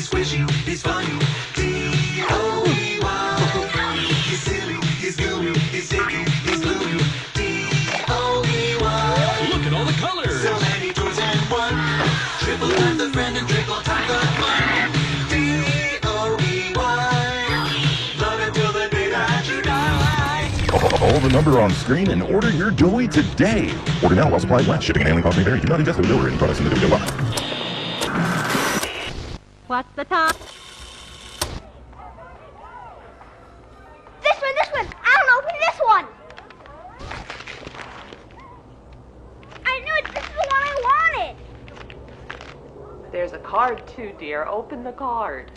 he's squishy, he's funny. D-O-E-Y. He's silly, he's gooey, he's sticky, he's gluey. D-O-E-Y. Look at all the colors. So many toys and one. Triple times the friend and triple times the fun. D-O-E-Y. Love it till the day that you die. Call the number on screen and order your doily today. Order now while supplies last. Shipping and handling costs may vary. Do not ingest or deliver any products in the video box. What's the time? This one! I don't open this one! I knew it! This is the one I wanted! There's a card too, dear. Open the card.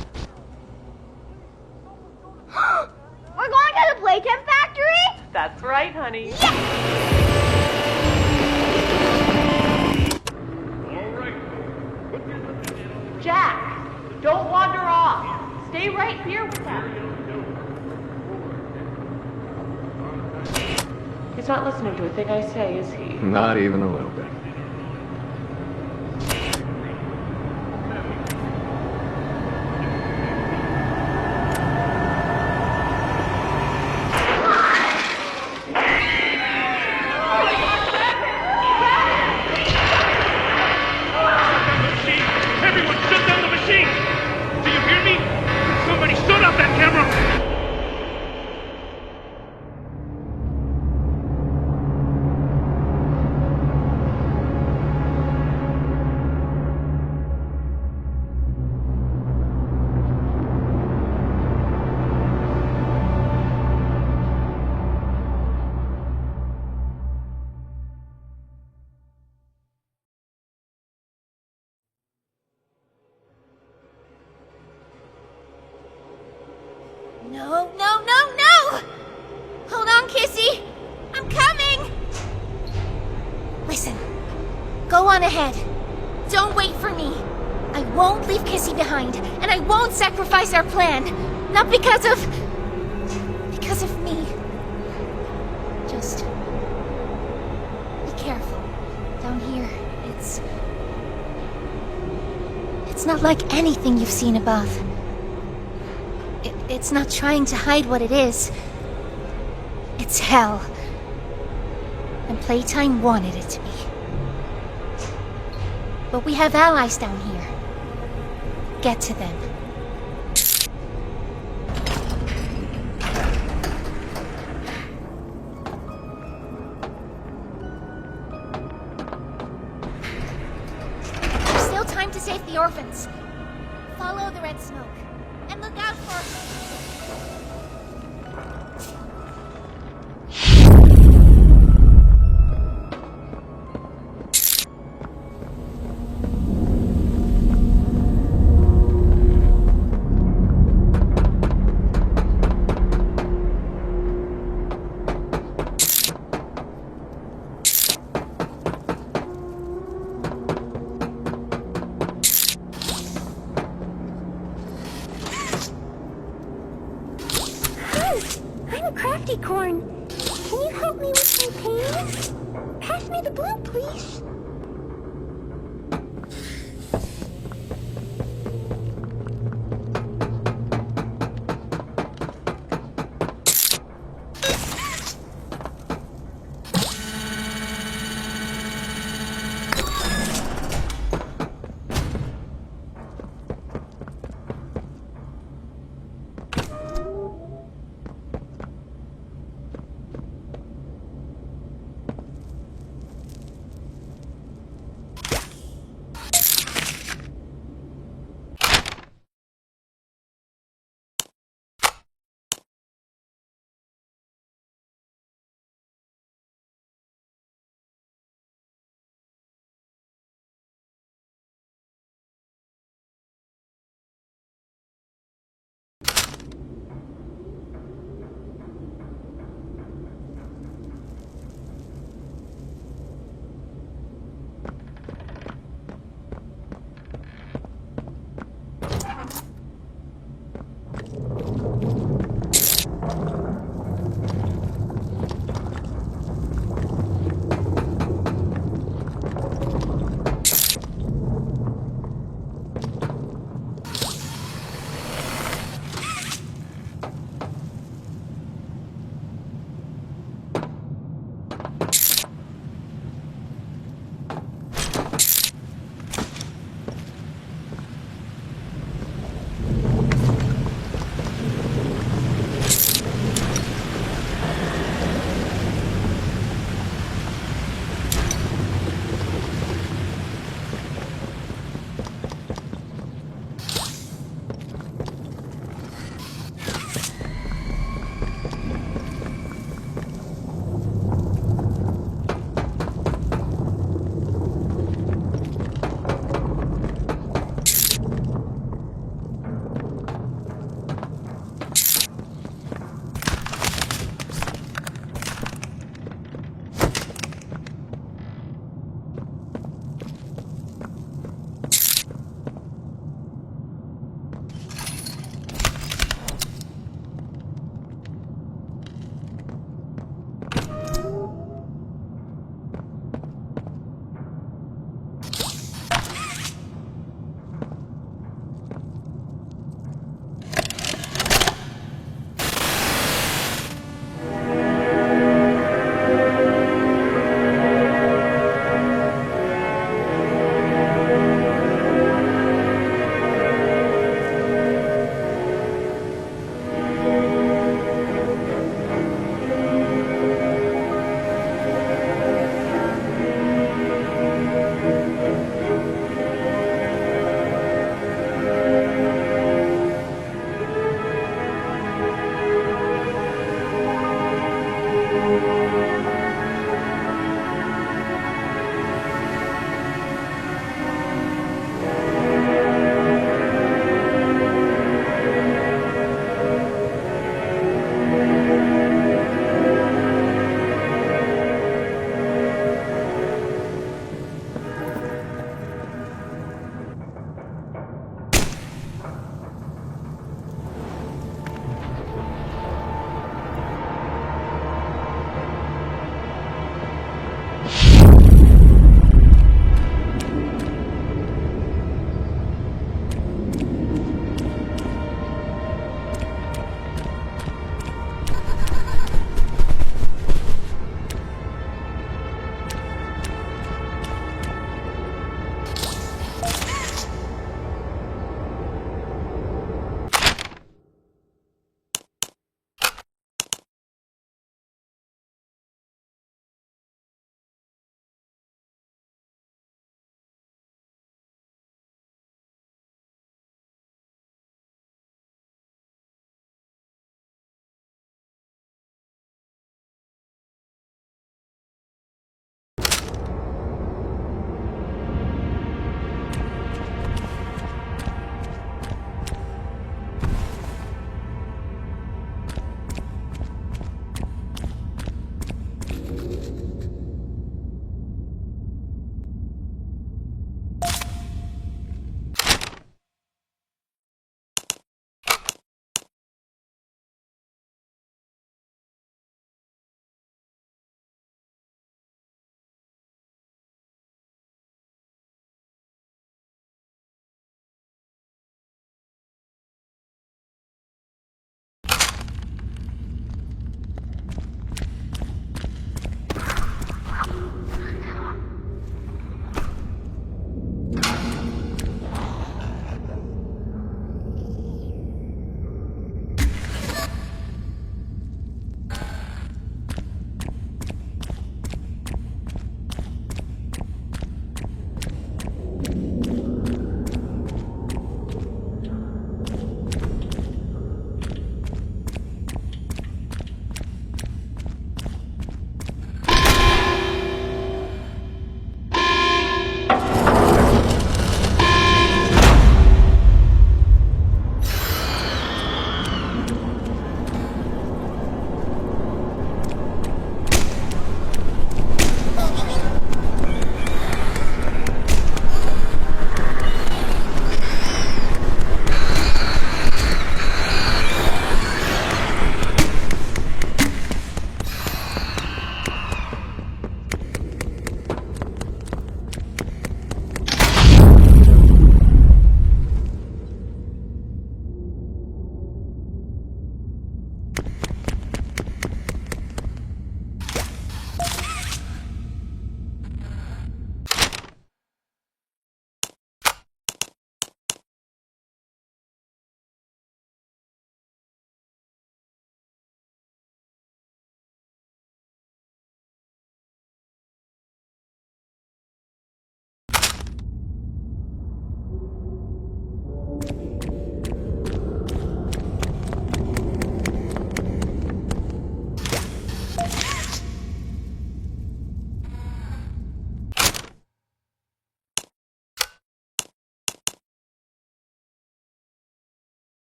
We're going to the Playtime factory? That's right, honey. Yes! Jack, don't wander off. Stay right here with them. He's not listening to a thing I say, is he? Not even a little bit. No! Hold on, Kissy! I'm coming! Listen, go on ahead. Don't wait for me. I won't leave Kissy behind, and I won't sacrifice our plan. Not because of me. Just be careful. Down here, it's not like anything you've seen above. It's not trying to hide what it is. It's hell. And Playtime wanted it to be. But we have allies down here. Get to them. There's still time to save the orphans. Follow the red smoke. And look out for... I'm a crafty corn. Can you help me with my pains? Pass me the blue, please.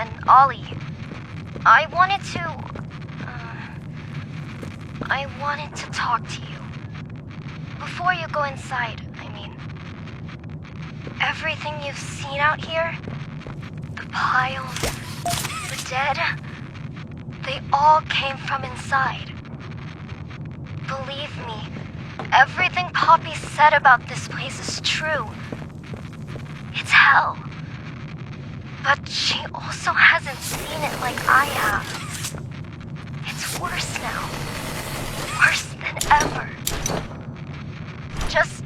and Ollie. I wanted to talk to you. Before you go inside, I mean. Everything you've seen out here, the piles, the dead, they all came from inside. Believe me, everything Poppy said about this place is true. It's hell. But she also hasn't seen it like I have. It's worse now. Worse than ever. Just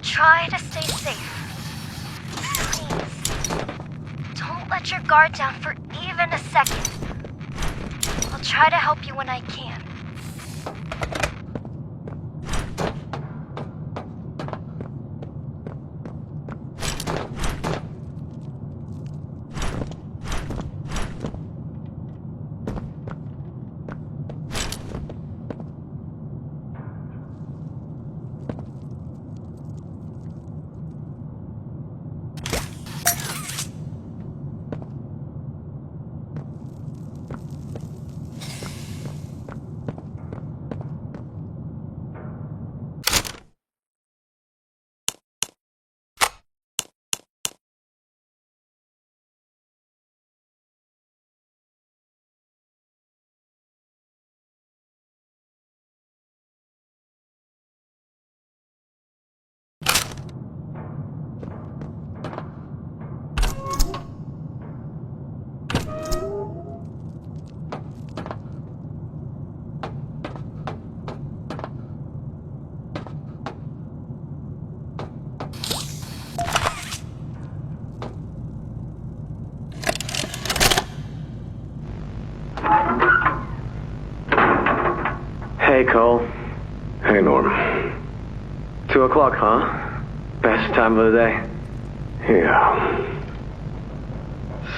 try to stay safe. Please. Don't let your guard down for even a second. I'll try to help you when I can. Hey, Cole. Hey, Norm. 2 o'clock, huh? Best time of the day. Yeah.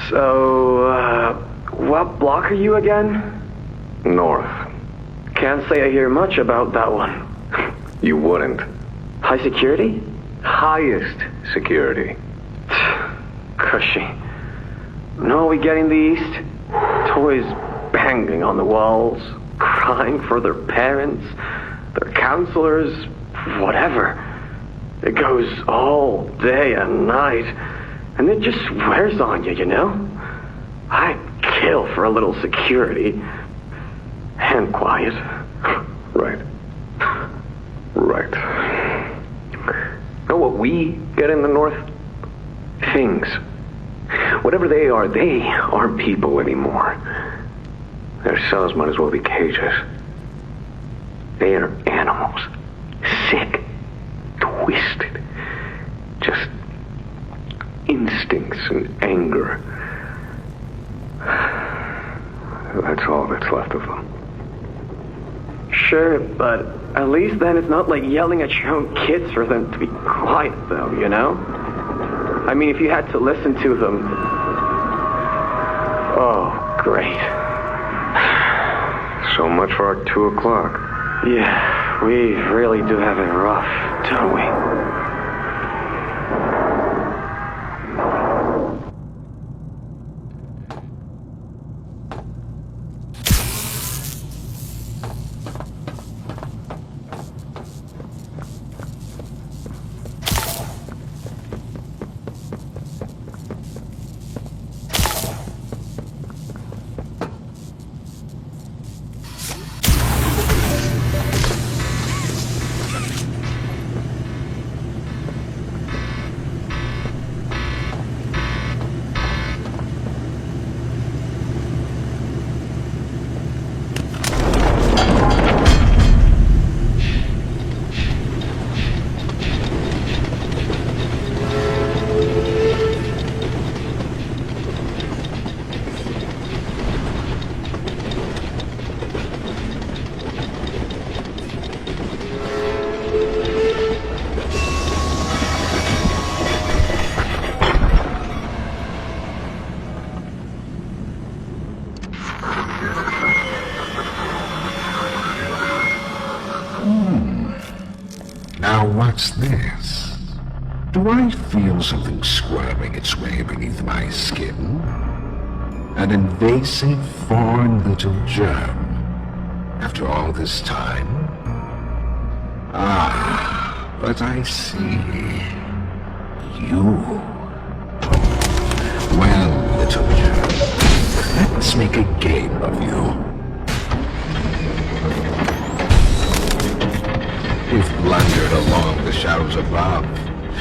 So, what block are you again? North. Can't say I hear much about that one. You wouldn't. High security? Highest security. Cushy. No, we get in the east. Toys banging on the walls, crying for their parents, their counselors, whatever. It goes all day and night, and it just wears on you, you know? I'd kill for a little security. And quiet. Right. Right. Know what we get in the North? Things. Whatever they aren't people anymore. Their cells might as well be cages. They are animals. Sick. Twisted. Just instincts and anger. That's all that's left of them. Sure, but at least then it's not like yelling at your own kids for them to be quiet, though, you know? I mean, if you had to listen to them... Oh, great. So much for our 2 o'clock. Yeah, we really do have it rough, don't we? Now what's this? Do I feel something squirming its way beneath my skin? An invasive foreign little germ. After all this time? Ah, but I see. You. Well, little germ, let's make a game of you. We've blundered along the shadows above,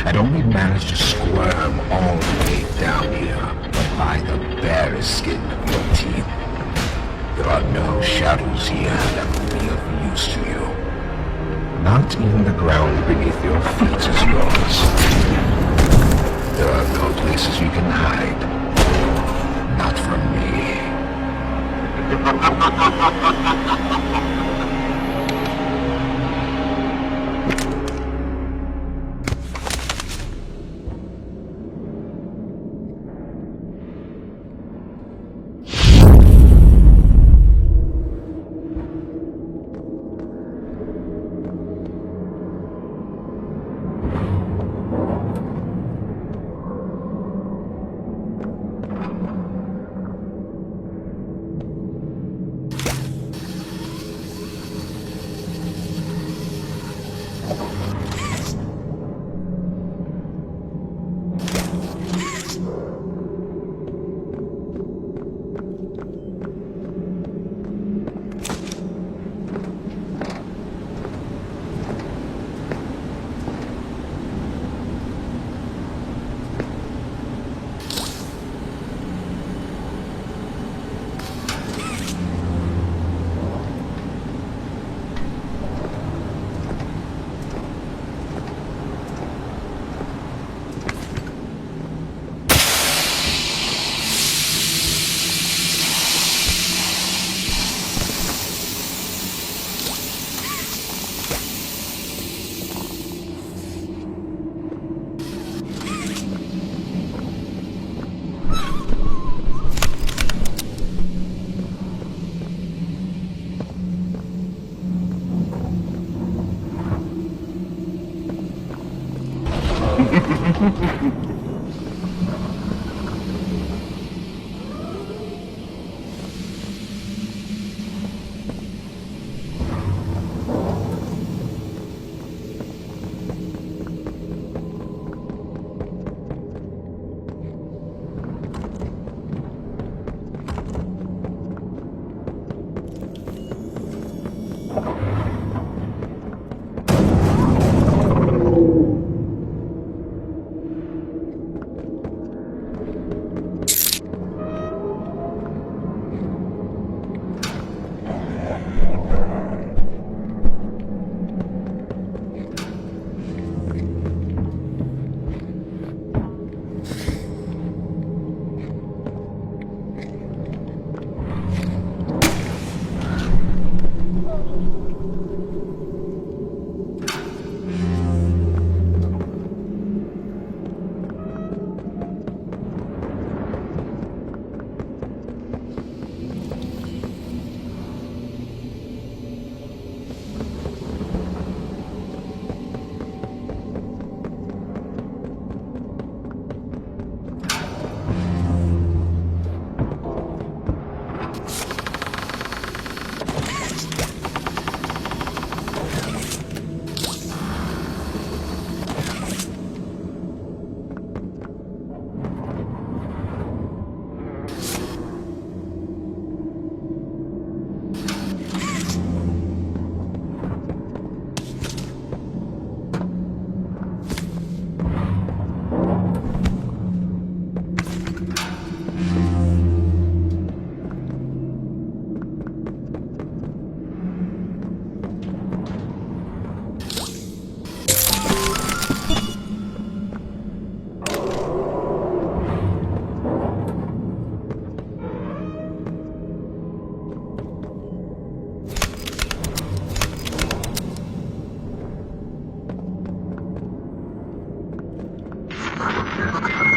and only managed to squirm all the way down here by the barest skin of your teeth. There are no shadows here that will be of use to you. Not even the ground beneath your feet is yours. There are no places you can hide. Not from me.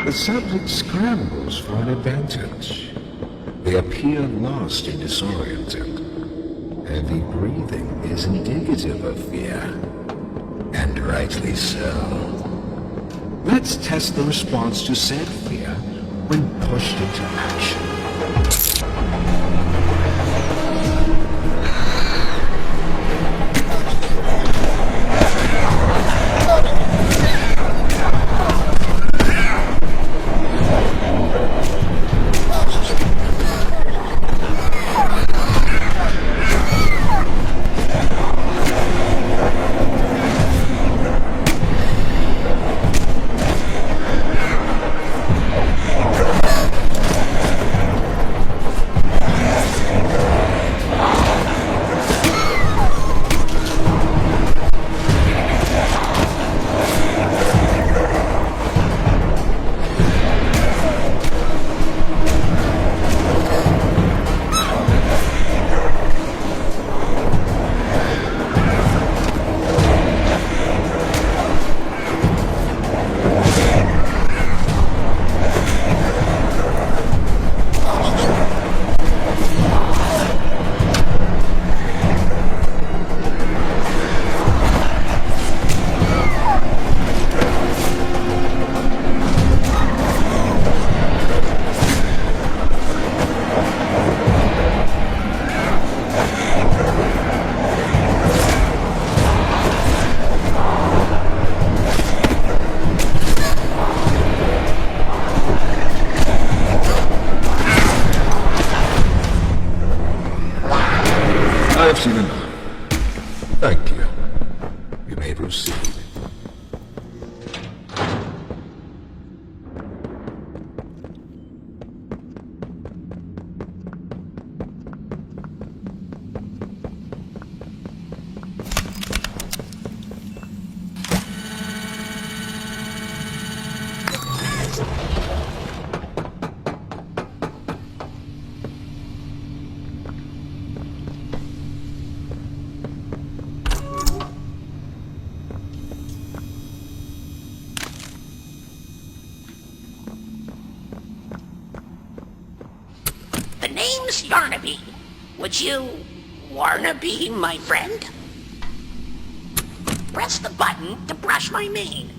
The subject scrambles for an advantage. They appear lost and disoriented. Heavy breathing is indicative of fear. And rightly so. Let's test the response to said fear when pushed into action. seen enough. Thank you. You may proceed. The name's Yarnaby. Would you wanna be my friend? Press the button to brush my mane.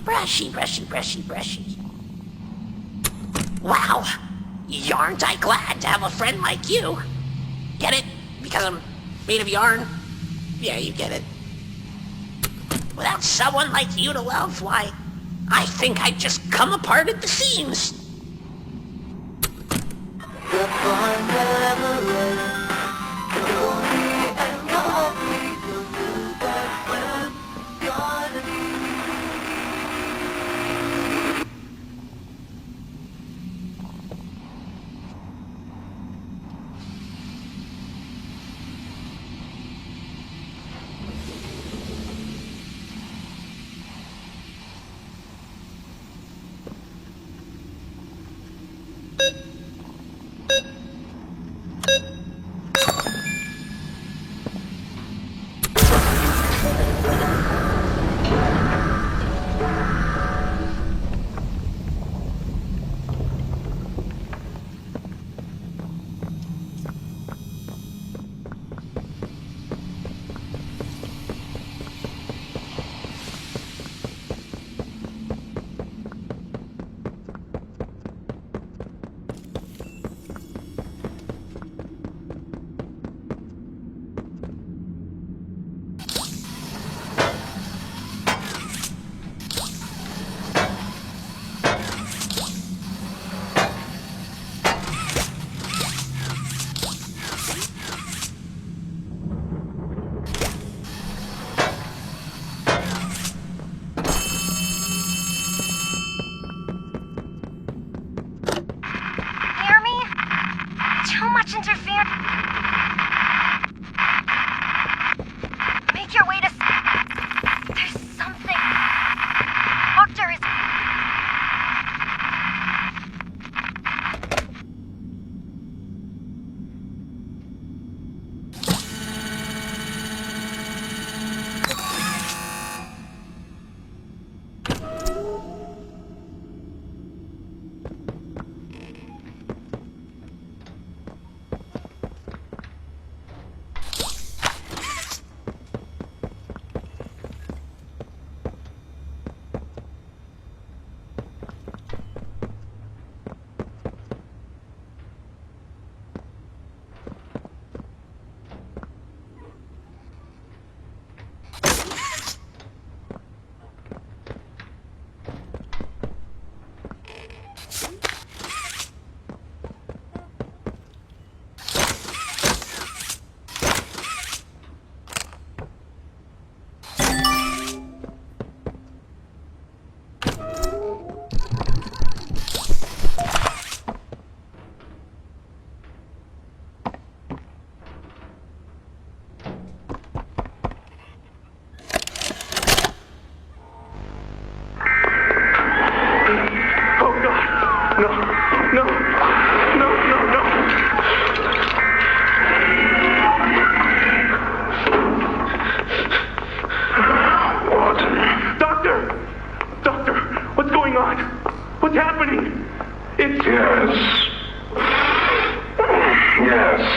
Brushy, brushy, brushy, brushy. Wow! Yarn't I glad to have a friend like you? Get it? Because I'm made of yarn? Yeah, you get it. Without someone like you to love, why, I think I'd just come apart at the seams.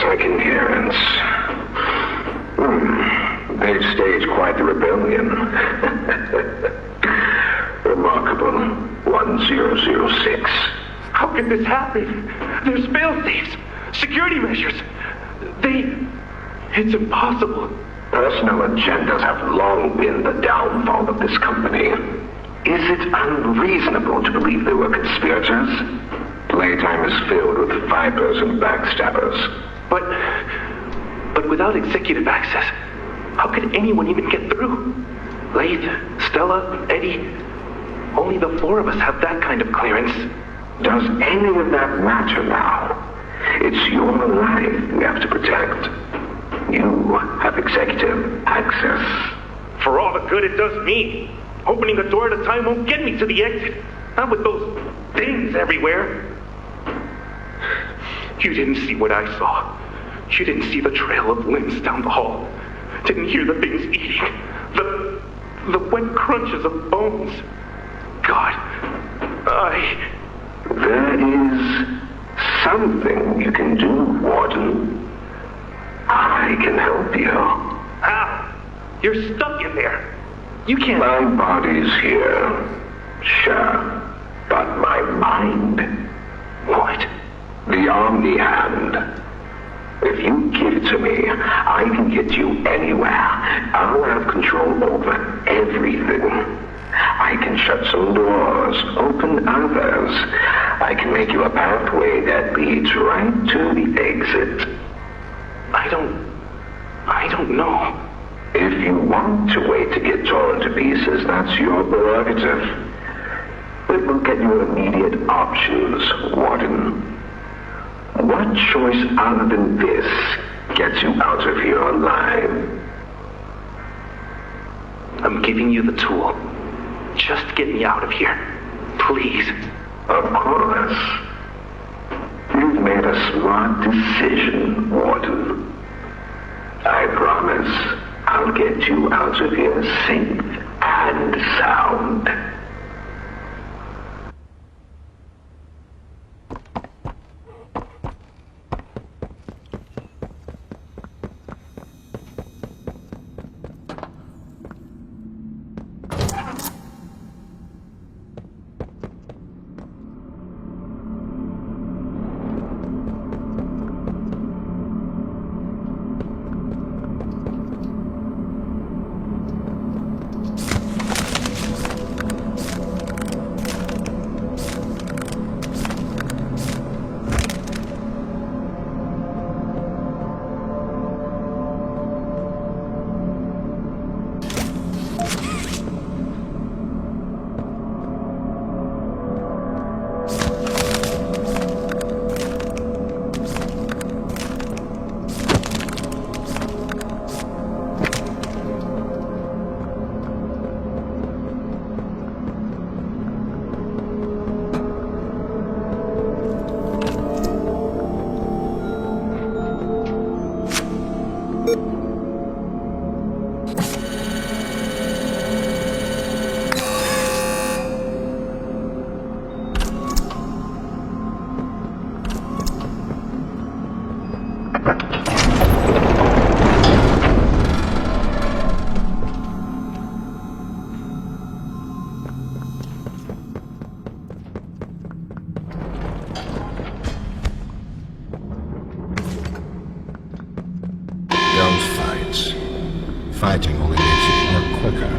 I can hear it. They've staged quite the rebellion. Remarkable. 1006. How could this happen? There's fail-safes, security measures. It's impossible. Personal agendas have long been the downfall of this company. Is it unreasonable to believe they were conspirators? Playtime is filled with vipers and backstabbers. But But without executive access, how could anyone even get through? Laith, Stella, Eddie, only the four of us have that kind of clearance. Does any of that matter now? It's your life we have to protect. You have executive access. For all the good it does me, opening a door at a time won't get me to the exit. Not with those things everywhere. You didn't see what I saw. You didn't see the trail of limbs down the hall. Didn't hear the things eating. The wet crunches of bones. God, There is something you can do, Warden. I can help you. How? You're stuck in there. You can't... My body's here, sure, but my mind... What? The Omni Hand. If you give it to me, I can get you anywhere. I'll have control over everything. I can shut some doors, open others. I can make you a pathway that leads right to the exit. I don't know. If you want to wait to get torn to pieces, that's your prerogative. But we'll get you immediate options, Warden. What choice other than this gets you out of here alive? I'm giving you the tool. Just get me out of here. Please. Of course. You've made a smart decision, Warden. I promise I'll get you out of here safe and sound. Fighting only makes it work quicker.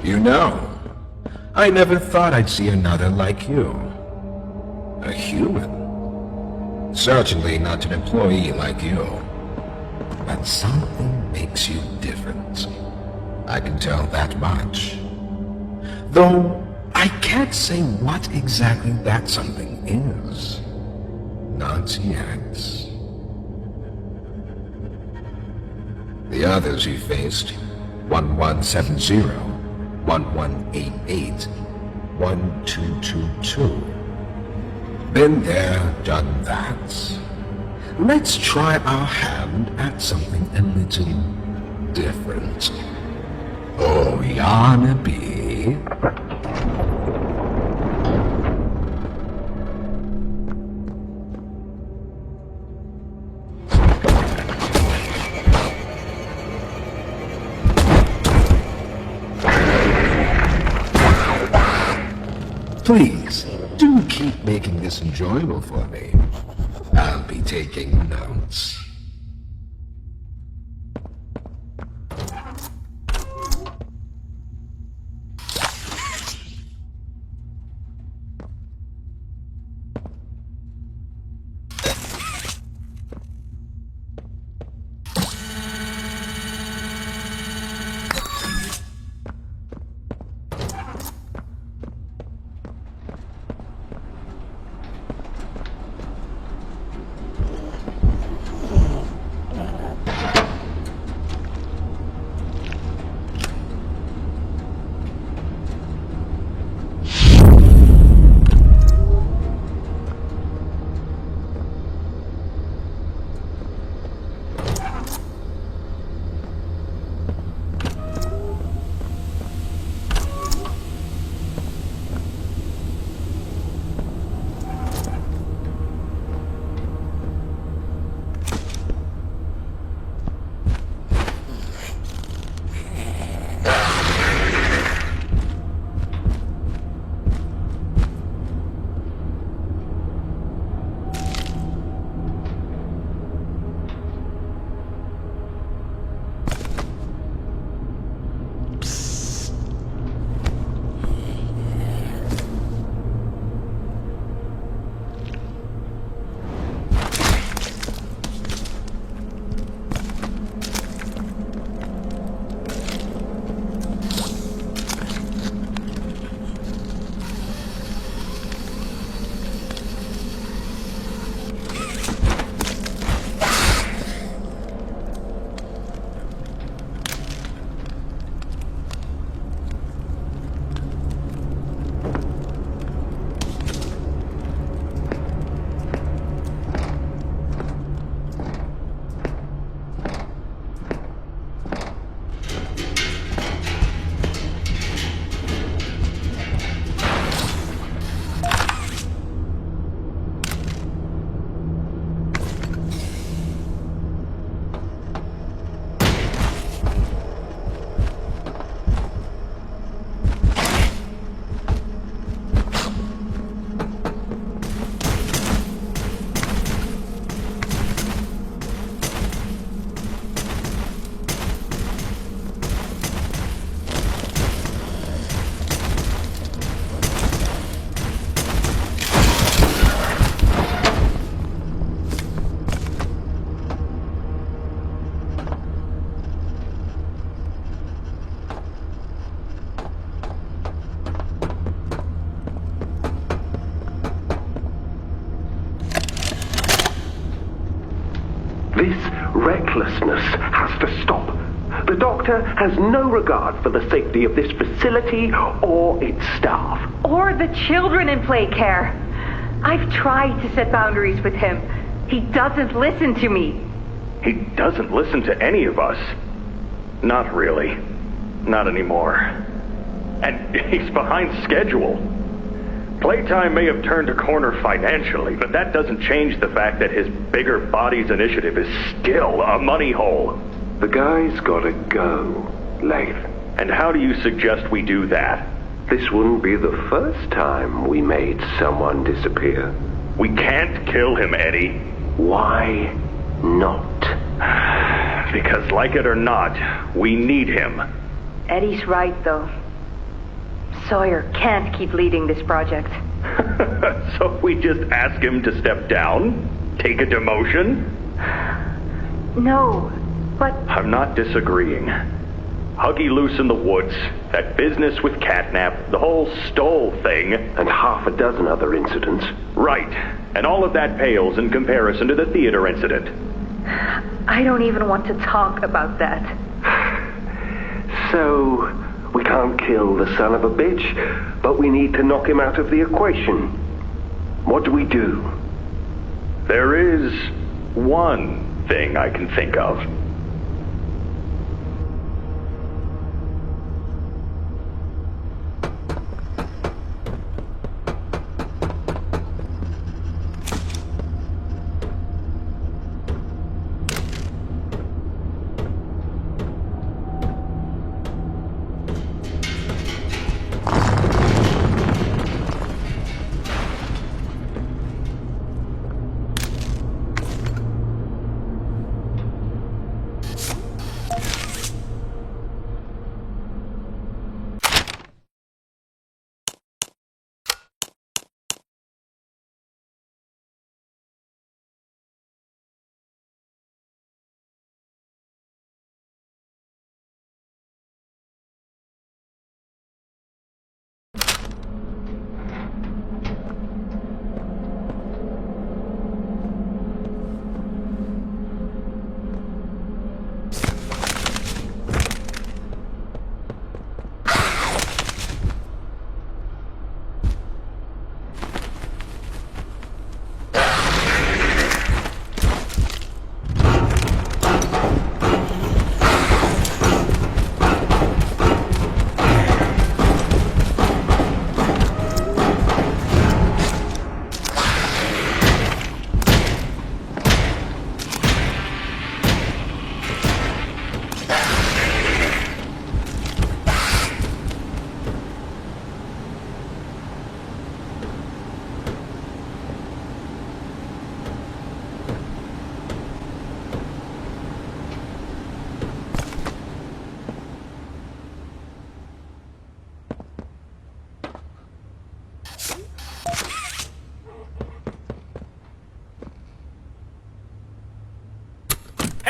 You know, I never thought I'd see another like you. A human. Certainly not an employee like you. But something makes you different. I can tell that much. Though, I can't say what exactly that something is. Not yet. The others you faced, 1170, 1188, 1222. Been there, done that. Let's try our hand at something a little different. Oh, Yarnaby. Please, do keep making this enjoyable for me. I'll be taking notes. This recklessness has to stop. The doctor has no regard for the safety of this facility or its staff. Or the children in play care. I've tried to set boundaries with him. He doesn't listen to me. He doesn't listen to any of us. Not really. Not anymore. And he's behind schedule. Playtime may have turned a corner financially, but that doesn't change the fact that his bigger bodies initiative is still a money hole. The guy's gotta go, Lath. And how do you suggest we do that? This wouldn't be the first time we made someone disappear. We can't kill him, Eddie. Why not? Because like it or not, we need him. Eddie's right, though. Sawyer can't keep leading this project. So we just ask him to step down? Take a demotion? No, but... I'm not disagreeing. Huggy Loose in the Woods, that business with Catnap, the whole Stoll thing. And half a dozen other incidents. Right. And all of that pales in comparison to the theater incident. I don't even want to talk about that. So, we can't kill the son of a bitch, but we need to knock him out of the equation. What do we do? There is one thing I can think of.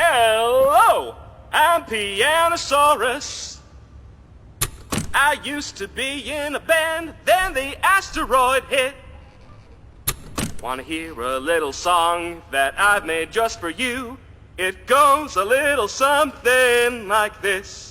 Hello, I'm Pianosaurus. I used to be in a band, then the asteroid hit. Wanna hear a little song that I've made just for you? It goes a little something like this.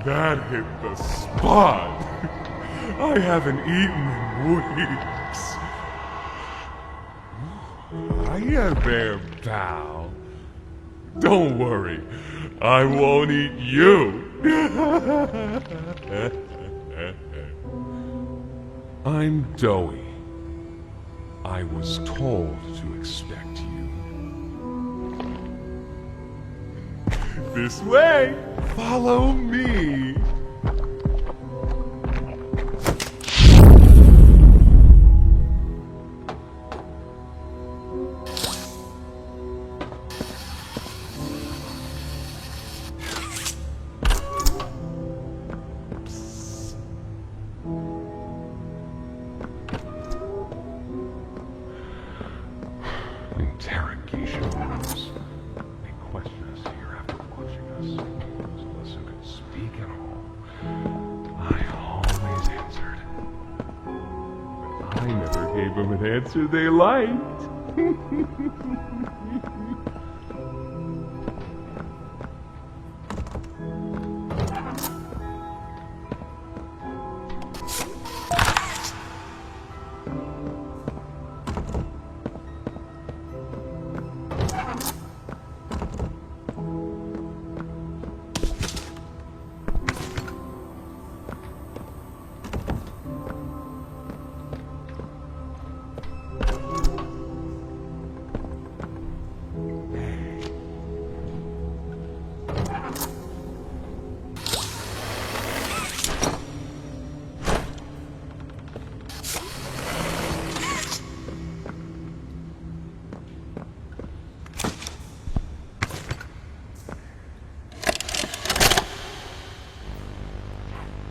That hit the spot. I haven't eaten in weeks. Hiya there, pal. Don't worry, I won't eat you. I'm Doughy. I was told to expect you. This way! Follow me! Interrogation rooms. They question us here after watching us. Those of us who could speak at all. I always answered. But I never gave them an answer they liked.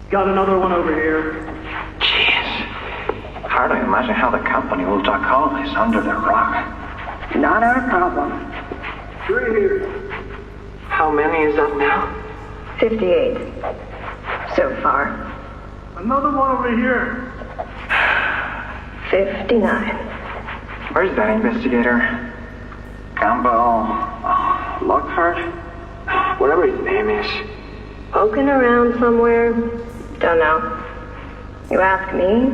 Got another one over here. Jeez. Hard to imagine how the company will duck all this under the rug. Not our problem. 3 here. How many is that now? 58. So far. Another one over here. 59. Where's that investigator? Campbell? Lockhart? Whatever his name is. Poking around somewhere? Don't know. You ask me?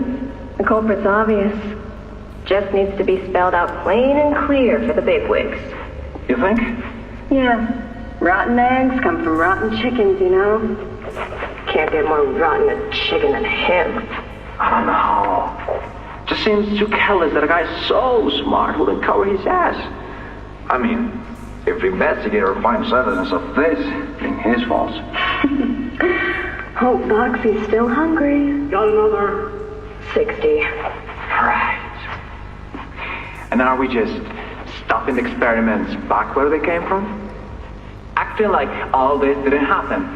The culprit's obvious. Just needs to be spelled out plain and clear for the bigwigs. You think? Yeah. Rotten eggs come from rotten chickens, you know? Can't get more rotten a chicken than him. I don't know. Just seems too careless that a guy so smart wouldn't cover his ass. I mean, if the investigator finds evidence of this, then his fault. Hope Boxy's still hungry. Got another. 60. Right. And are we just stopping the experiments back where they came from? Acting like all this didn't happen.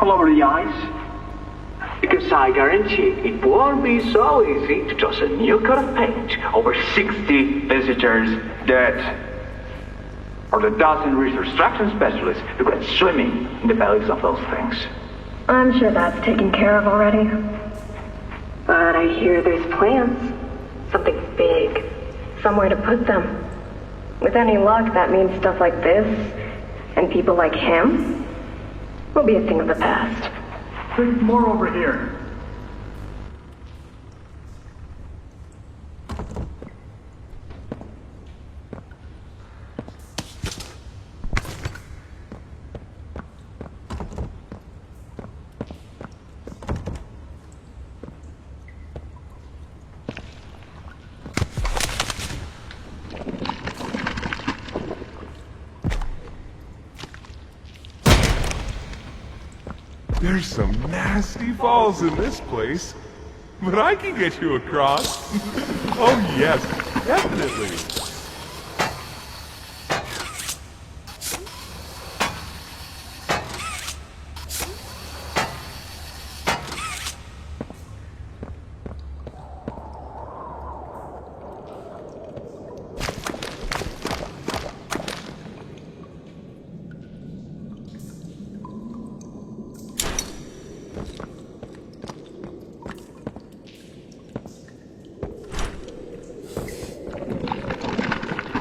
All over the ice. Because I guarantee it won't be so easy to toss a new coat of paint over 60 visitors dead. Or the dozen reconstruction specialists who went swimming in the bellies of those things. I'm sure that's taken care of already. But I hear there's plans. Something big. Somewhere to put them. With any luck, that means stuff like this, and people like him, will be a thing of the past. There's more over here. There's some nasty falls in this place, but I can get you across. Oh yes, definitely.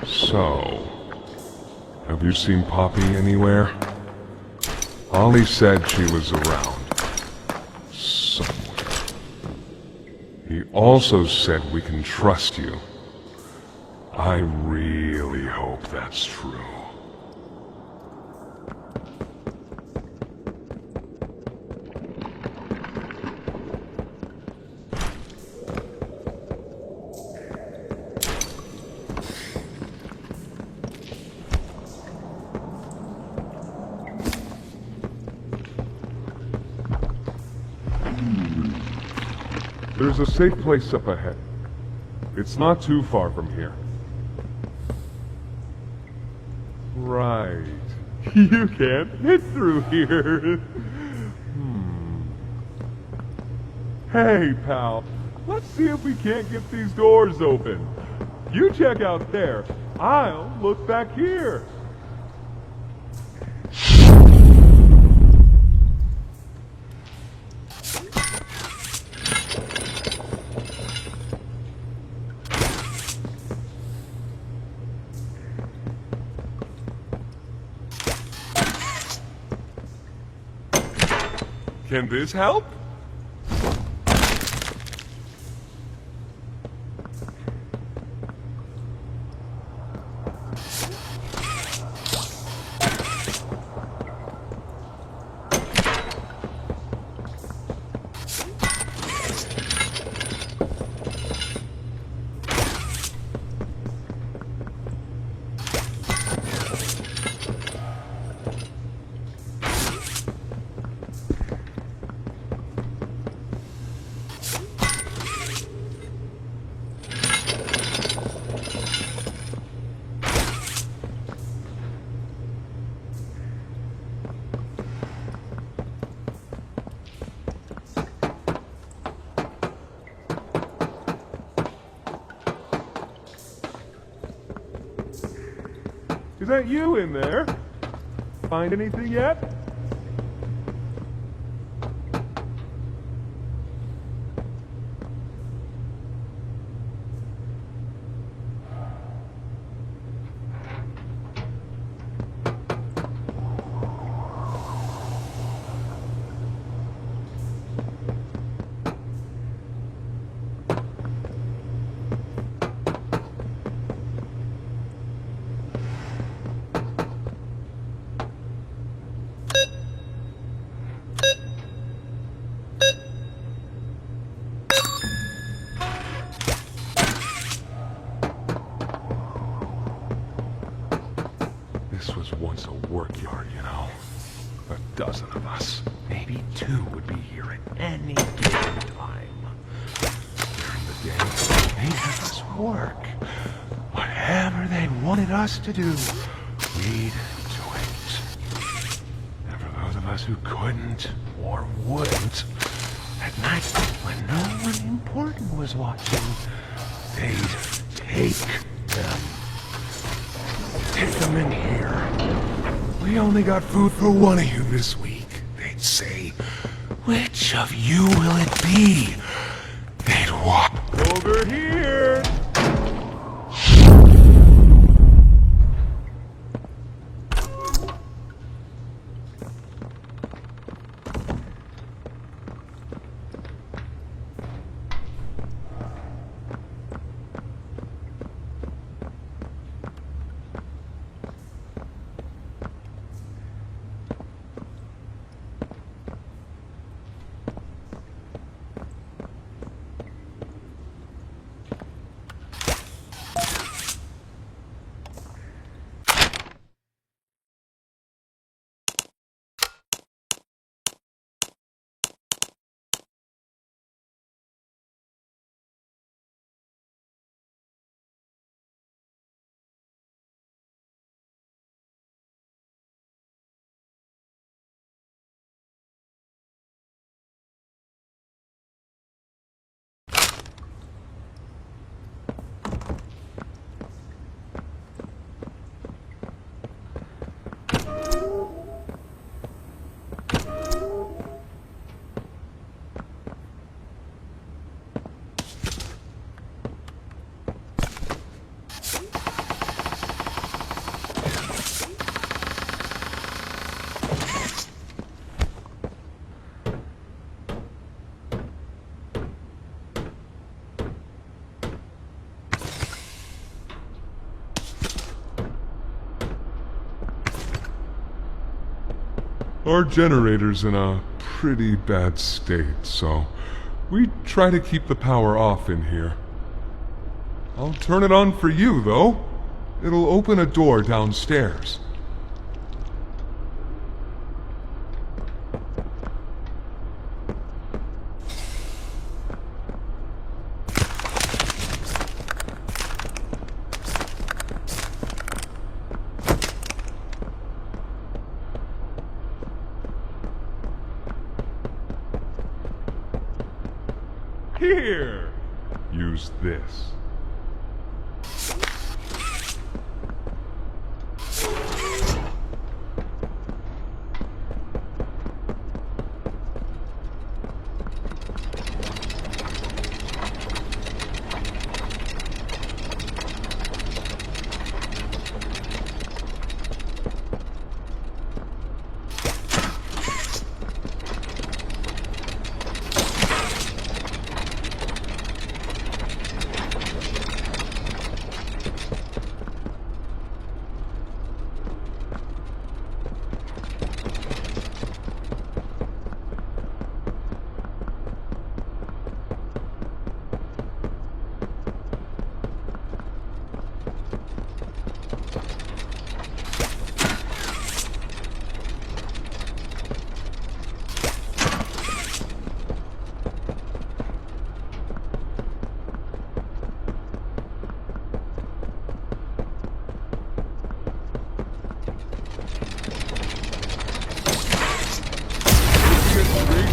So, have you seen Poppy anywhere? Ollie said she was around. Somewhere. He also said we can trust you. I really hope that's true. There's a safe place up ahead. It's not too far from here. Right. You can't fit through here. Hey, pal. Let's see if we can't get these doors open. You check out there. I'll look back here. Can this help? Is that you in there? Find anything yet? This was once a work yard, you know. A dozen of us. Maybe 2 would be here at any given time. During the day, they'd have us work. Whatever they wanted us to do, we'd do it. And for those of us who couldn't or wouldn't, at night, when no one important was watching, they'd take them. Take them in here. We only got food for one of you this week. They'd say, which of you will it be? They'd walk over here. Our generator's in a pretty bad state, so we try to keep the power off in here. I'll turn it on for you, though. It'll open a door downstairs. Here! Use this.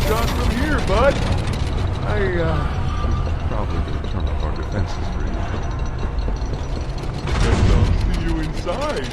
Shot from here, bud. I probably gonna turn off our defenses for you. Guess I'll see you inside.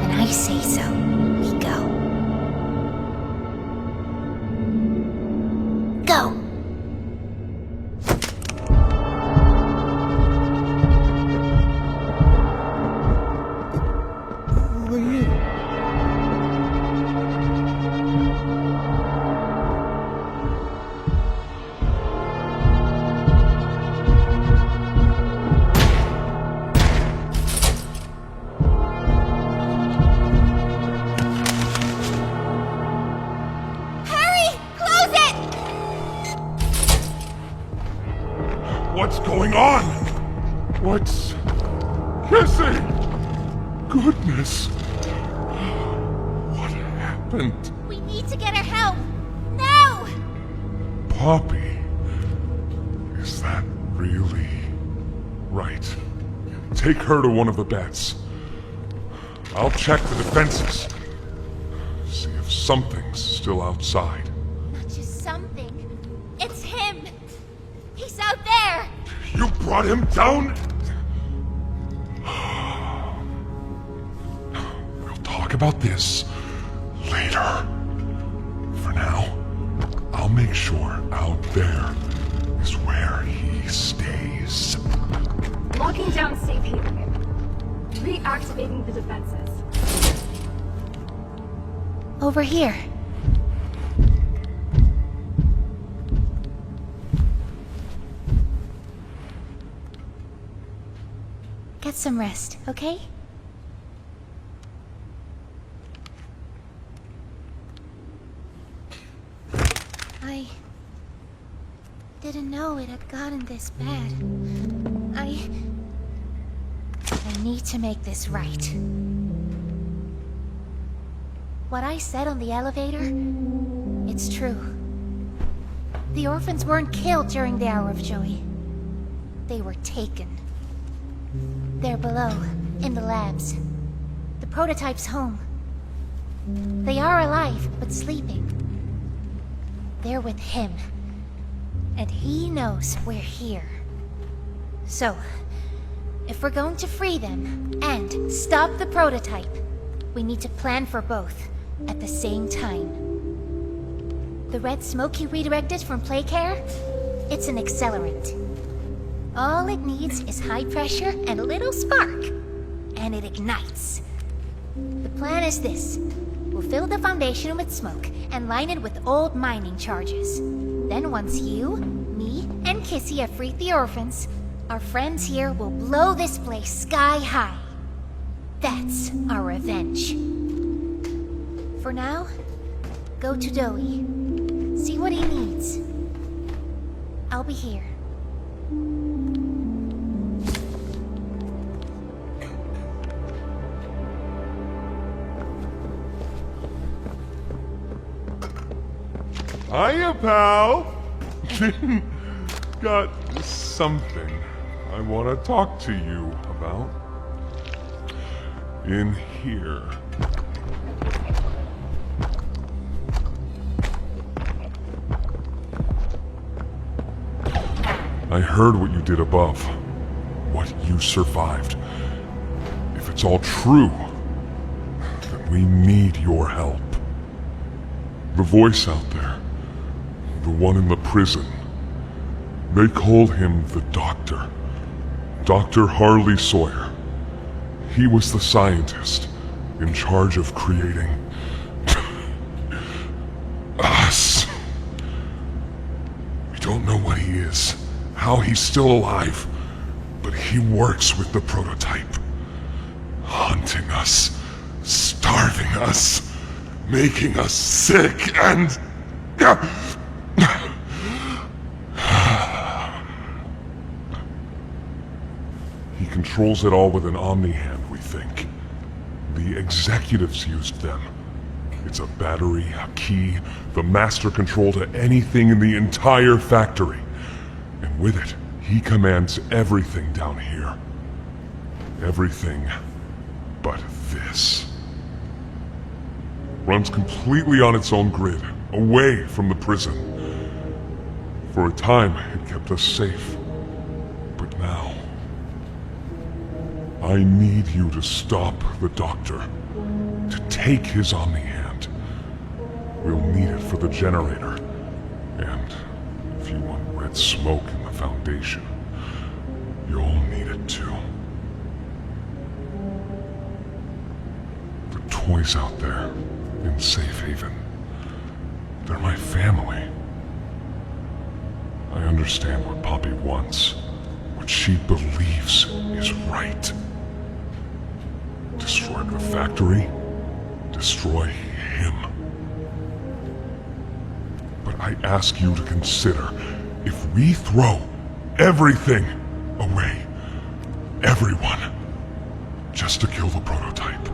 I say so, we go. Go! What's going on? What's... Kissy? Goodness. What happened? We need to get her help. Now! Poppy? Is that really... Right. Take her to one of the beds. I'll check the defenses. See if something's still outside. Not just something. It's him! He's out there! You brought him down? We'll talk about this later. For now, I'll make sure out there is where he stays. Locking down safe haven. Reactivating the defenses. Over here. Get some rest, okay? I didn't know it had gotten this bad. I need to make this right. What I said on the elevator, it's true. The orphans weren't killed during the Hour of Joy. They were taken. They're below, in the labs. The prototype's home. They are alive, but sleeping. They're with him. And he knows we're here. So, if we're going to free them and stop the prototype, we need to plan for both at the same time. The red smoke you redirected from Playcare? It's an accelerant. All it needs is high pressure and a little spark, and it ignites. The plan is this. We'll fill the foundation with smoke and line it with old mining charges. Then once you, me, and Kissy have freed the orphans, our friends here will blow this place sky high. That's our revenge. For now, go to Doey. See what he needs. I'll be here. Hiya, pal! Got something I want to talk to you about. In here. I heard what you did above. What you survived. If it's all true, then we need your help. The voice out there. The one in the prison. They call him the Doctor. Dr. Harley Sawyer. He was the scientist in charge of creating us. We don't know what he is, how he's still alive, but he works with the prototype. Hunting us, starving us, making us sick, and... He controls it all with an Omni-Hand, we think. The executives used them. It's a battery, a key, the master control to anything in the entire factory. And with it, he commands everything down here. Everything but this. Runs completely on its own grid, away from the prison. For a time, it kept us safe. But now... I need you to stop the Doctor. To take his Omni-Hand. We'll need it for the generator. And if you want red smoke in the Foundation, you'll need it too. The toys out there, in Safe Haven, they're my family. I understand what Poppy wants, what she believes is right. Destroy the factory, destroy him. But I ask you to consider, if we throw everything away, everyone, just to kill the prototype,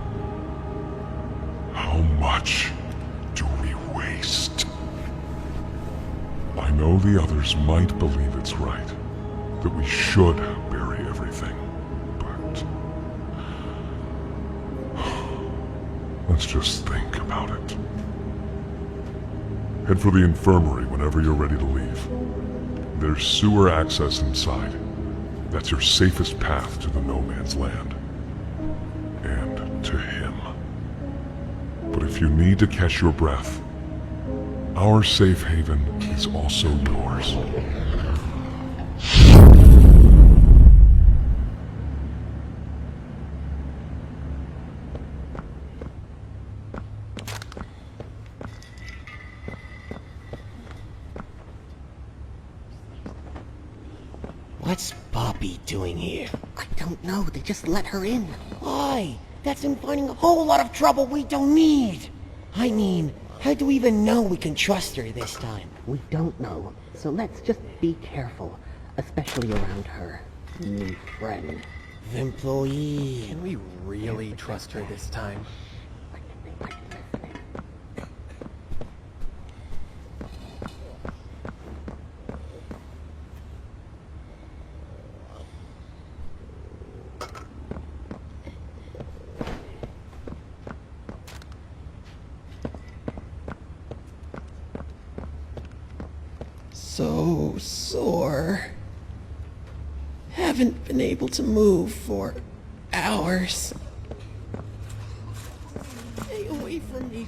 how much do we waste? I know the others might believe it's right, that we should bury everything, but let's just think about about it. Head for the infirmary whenever you're ready to leave. There's sewer access inside. That's your safest path to the No Man's Land. And to him. But if you need to catch your breath, our safe haven is also yours. What's Poppy doing here? I don't know. They just let her in. Why? That's inviting a whole lot of trouble we don't need. I mean, how do we even know we can trust her this time? We don't know. So let's just be careful. Especially around her new friend. The employee. Can we really trust her this time? So sore. Haven't been able to move for hours. Stay away from me.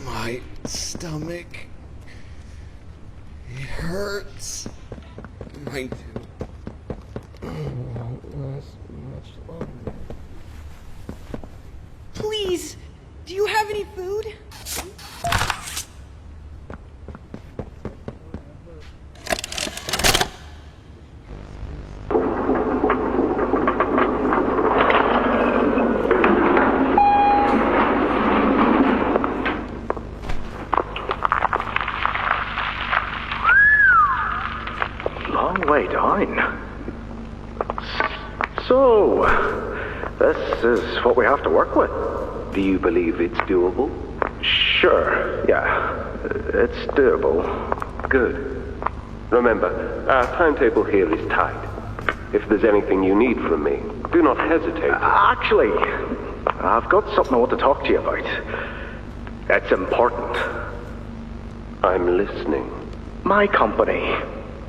My stomach. It hurts. Mine too. Won't last much longer. Please, do you have any food? Long way down. So, this is what we have to work with. Do you believe it's doable? Sure, yeah. It's doable. Good. Remember, our timetable here is tight. If there's anything you need from me, do not hesitate. Actually, I've got something I want to talk to you about. It's important. I'm listening. My company.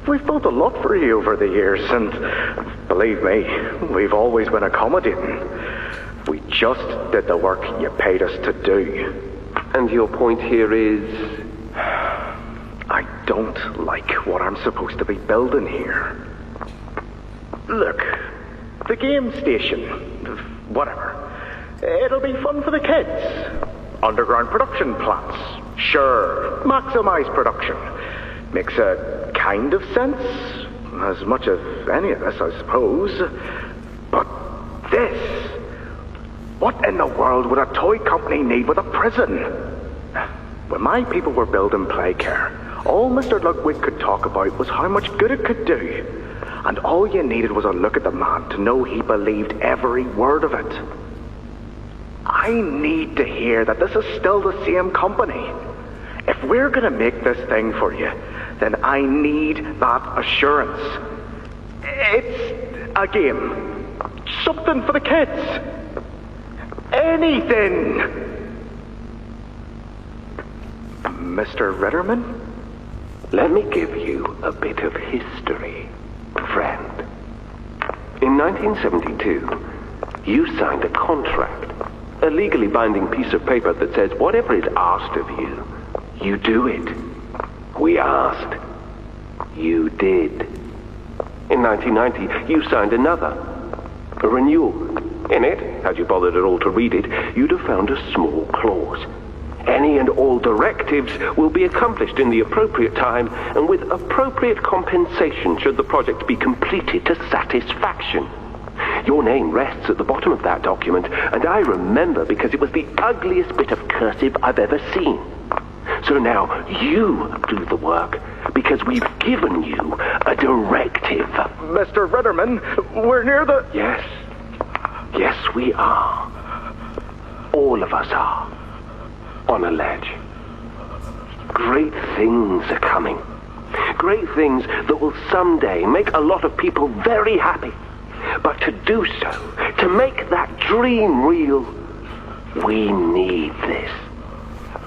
We've built a lot for you over the years, and believe me, we've always been accommodating. We just did the work you paid us to do. And your point here is? I don't like what I'm supposed to be building here. Look, the game station, whatever. It'll be fun for the kids. Underground production plants. Sure, maximize production. Makes a kind of sense. As much of any of this, I suppose. But this... What in the world would a toy company need with a prison? When my people were building Playcare, all Mr. Ludwig could talk about was how much good it could do. And all you needed was a look at the man to know he believed every word of it. I need to hear that this is still the same company. If we're gonna make this thing for you, then I need that assurance. It's a game. Something for the kids. Anything. Mr. Ritterman? Let me give you a bit of history, friend. In 1972, you signed a contract, a legally binding piece of paper that says whatever is asked of you, you do it. We asked. You did. In 1990, you signed another, a renewal. In it, had you bothered at all to read it, you'd have found a small clause. Any and all directives will be accomplished in the appropriate time and with appropriate compensation should the project be completed to satisfaction. Your name rests at the bottom of that document, and I remember because it was the ugliest bit of cursive I've ever seen. So now you do the work, because we've given you a directive. Mr. Ritterman, we're near the... Yes. Yes, we are. All of us are. On a ledge. Great things are coming. Great things that will someday make a lot of people very happy. But to do so, to make that dream real, we need this.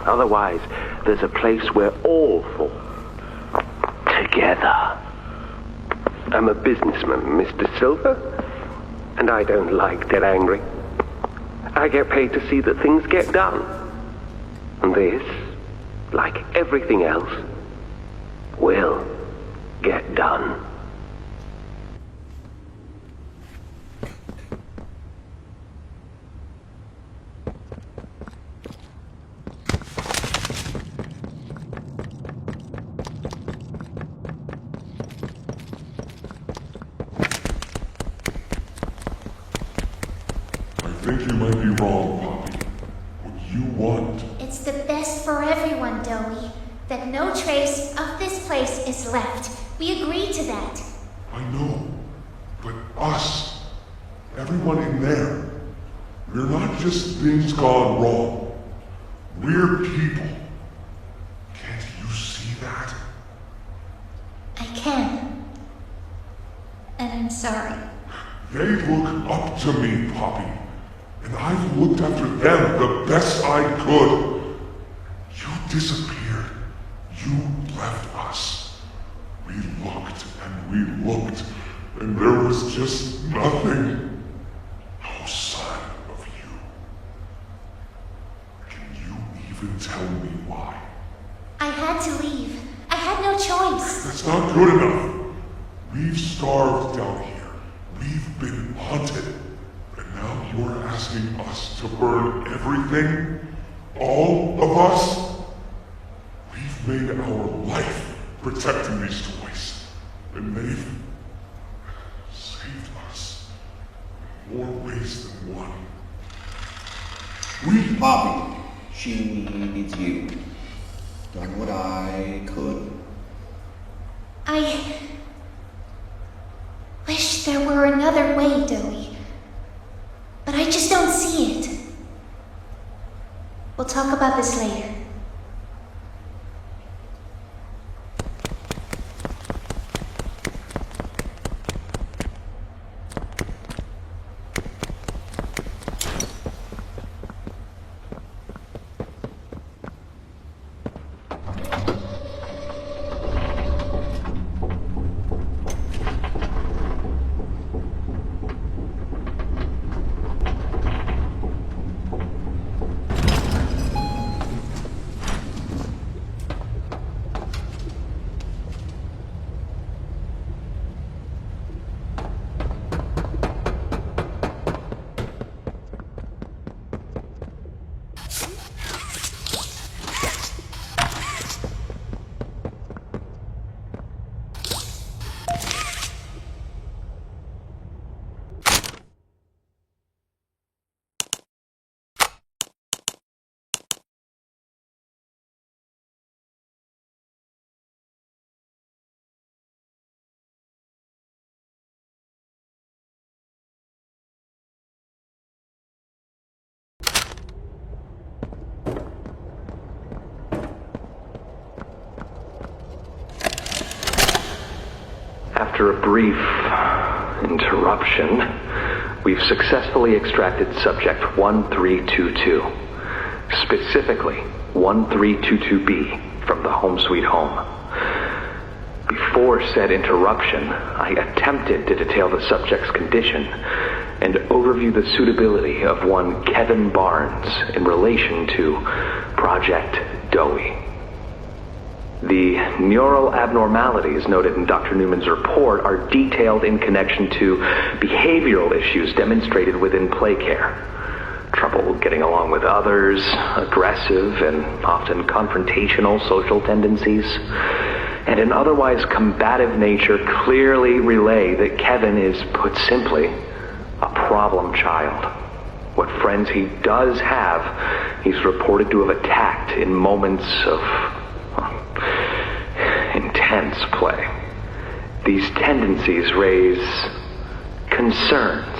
Otherwise, there's a place we're all for. Together. I'm a businessman, Mr. Silver, and I don't like get angry. I get paid to see that things get done. And this, like everything else, will get done. I think you might be wrong, Poppy. What you want. It's the best for everyone, Dowie. That no trace of this place is left. We agreed to that. I know. But us, everyone in there, we're not just things gone wrong. We're people. Can't you see that? I can. And I'm sorry. They look up to me, Poppy. And I've looked after them the best I could. You disappeared. You left us. We looked and we looked, and there was just nothing. No sign of you. Can you even tell me why? I had to leave. I had no choice. That's not good enough. We've starved down here. We've been hunted. And now you're asking us to burn everything? All of us? We've made our life protecting these toys. And they've saved us in more ways than one. We, Poppy, she needs you. Done what I could. I wish there were another way, Dowie. But I just don't see it. We'll talk about this later. After a brief interruption, we've successfully extracted subject 1322, specifically 1322B from the Home Sweet Home. Before said interruption, I attempted to detail the subject's condition and overview the suitability of one Kevin Barnes in relation to Project Dowie. The neural abnormalities noted in Dr. Newman's report are detailed in connection to behavioral issues demonstrated within play care. Trouble getting along with others, aggressive and often confrontational social tendencies, and an otherwise combative nature clearly relay that Kevin is, put simply, a problem child. What friends he does have, he's reported to have attacked in moments of intense play. These tendencies raise concerns.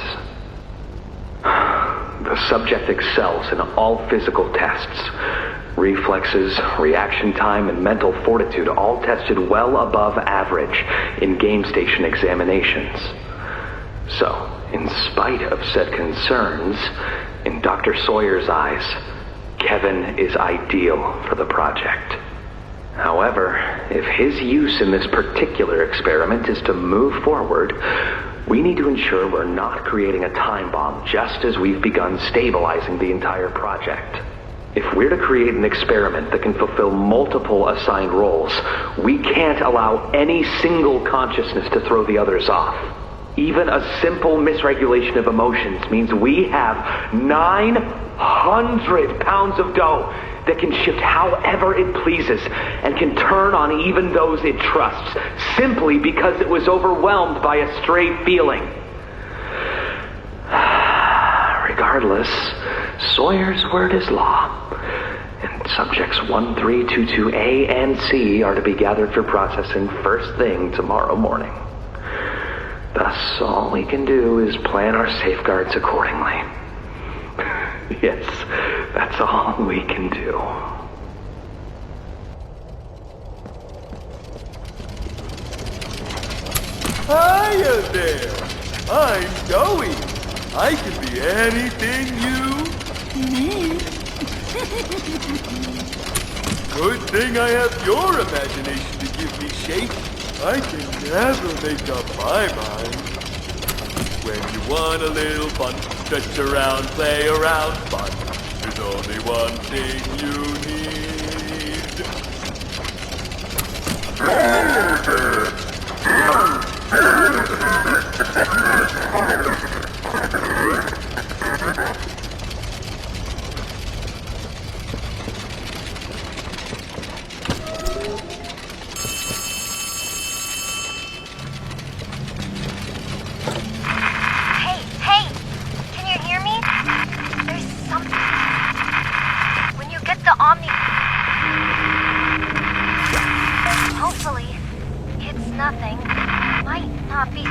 The subject excels in all physical tests. Reflexes, reaction time, and mental fortitude all tested well above average in game station examinations. So, in spite of said concerns, in Dr. Sawyer's eyes, Kevin is ideal for the project. However, if his use in this particular experiment is to move forward, we need to ensure we're not creating a time bomb just as we've begun stabilizing the entire project. If we're to create an experiment that can fulfill multiple assigned roles, we can't allow any single consciousness to throw the others off. Even a simple misregulation of emotions means we have 900 pounds of dough that can shift however it pleases and can turn on even those it trusts, simply because it was overwhelmed by a stray feeling. Regardless, Sawyer's word is law, and subjects 1322A and C are to be gathered for processing first thing tomorrow morning. Thus, all we can do is plan our safeguards accordingly. Yes, that's all we can do. Hiya there! I'm Joey. I can be anything you need. Good thing I have your imagination to give me shape. I can never make up my mind. When you want a little fun, stretch around, play around, fun. There's only one thing you need. Hopefully, it's nothing. Might not be.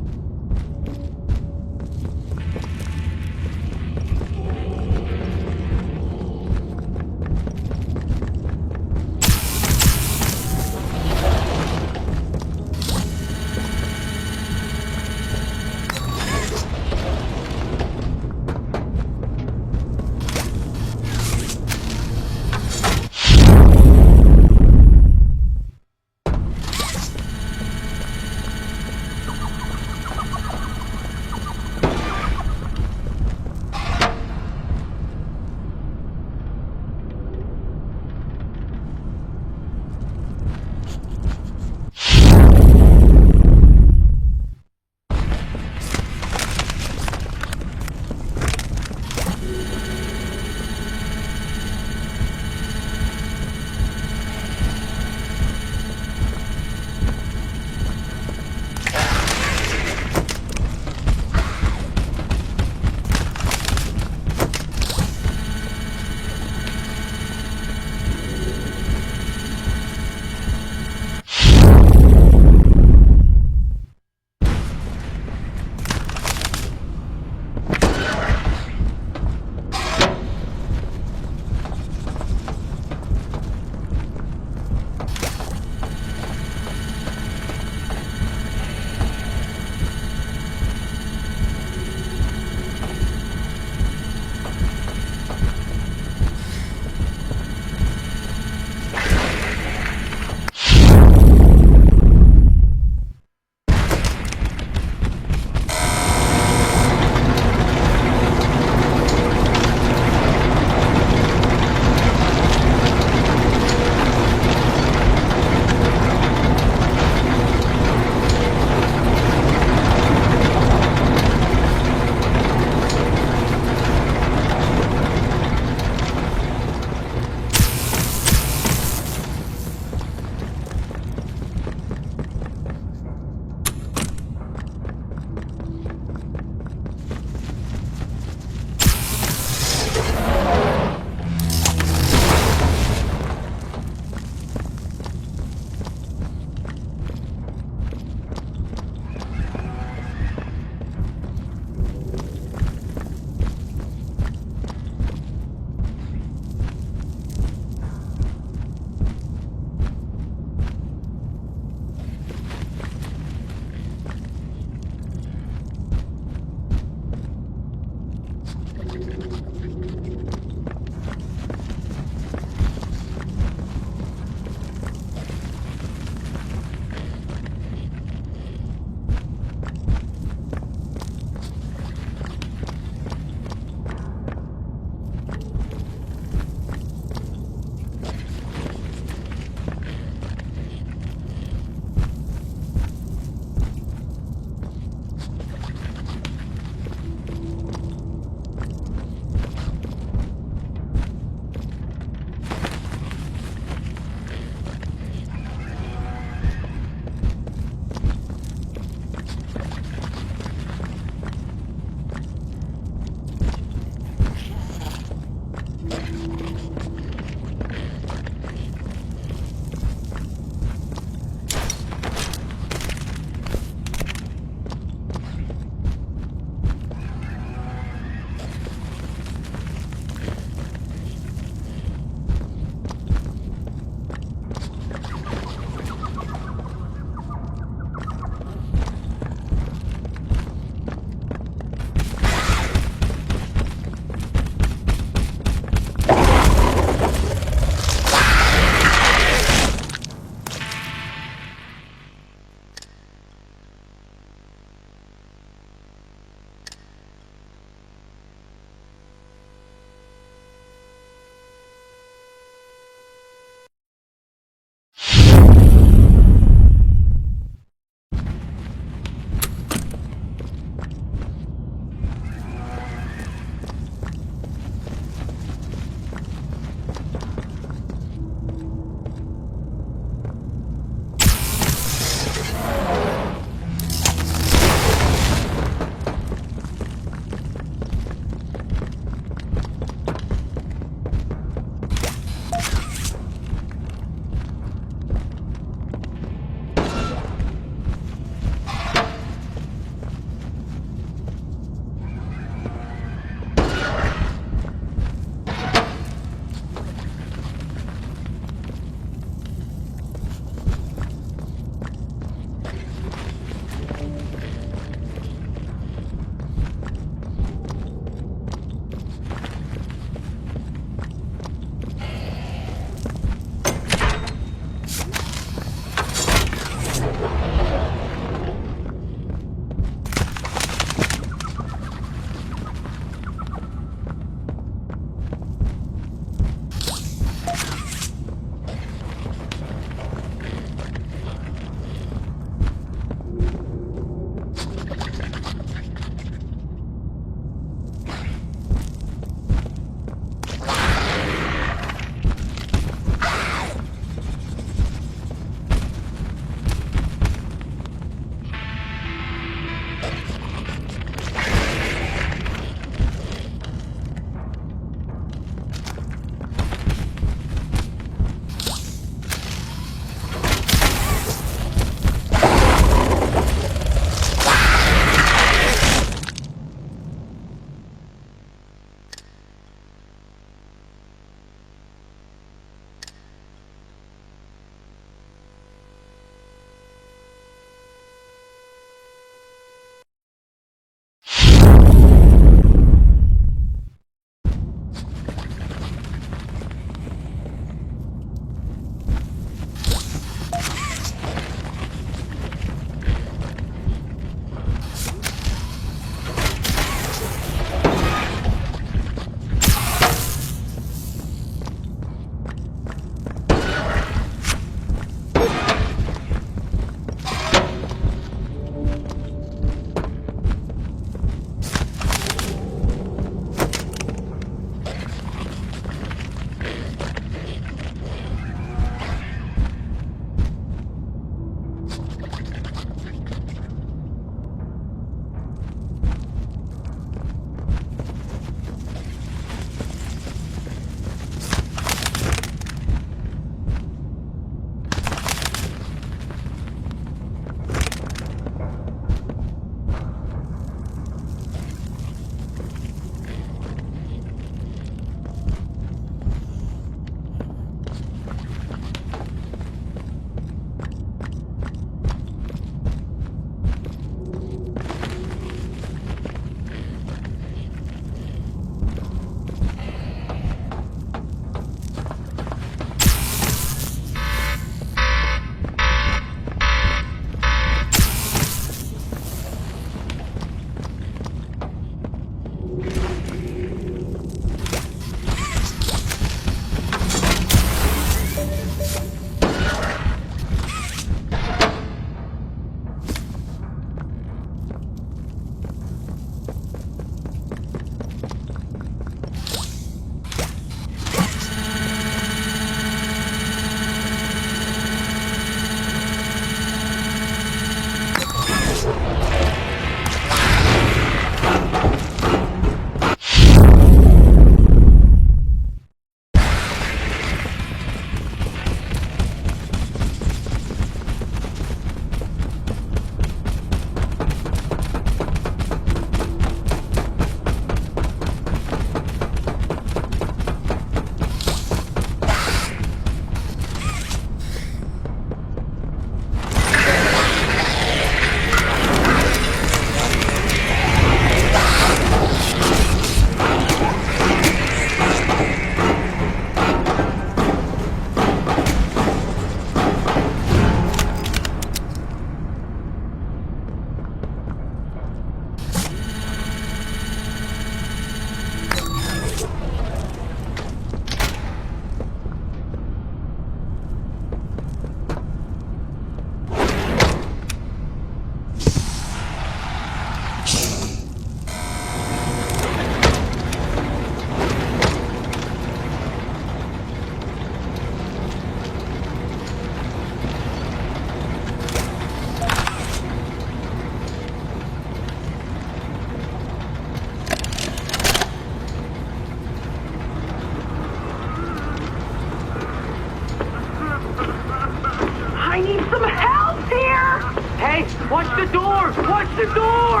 Watch the door! Watch the door!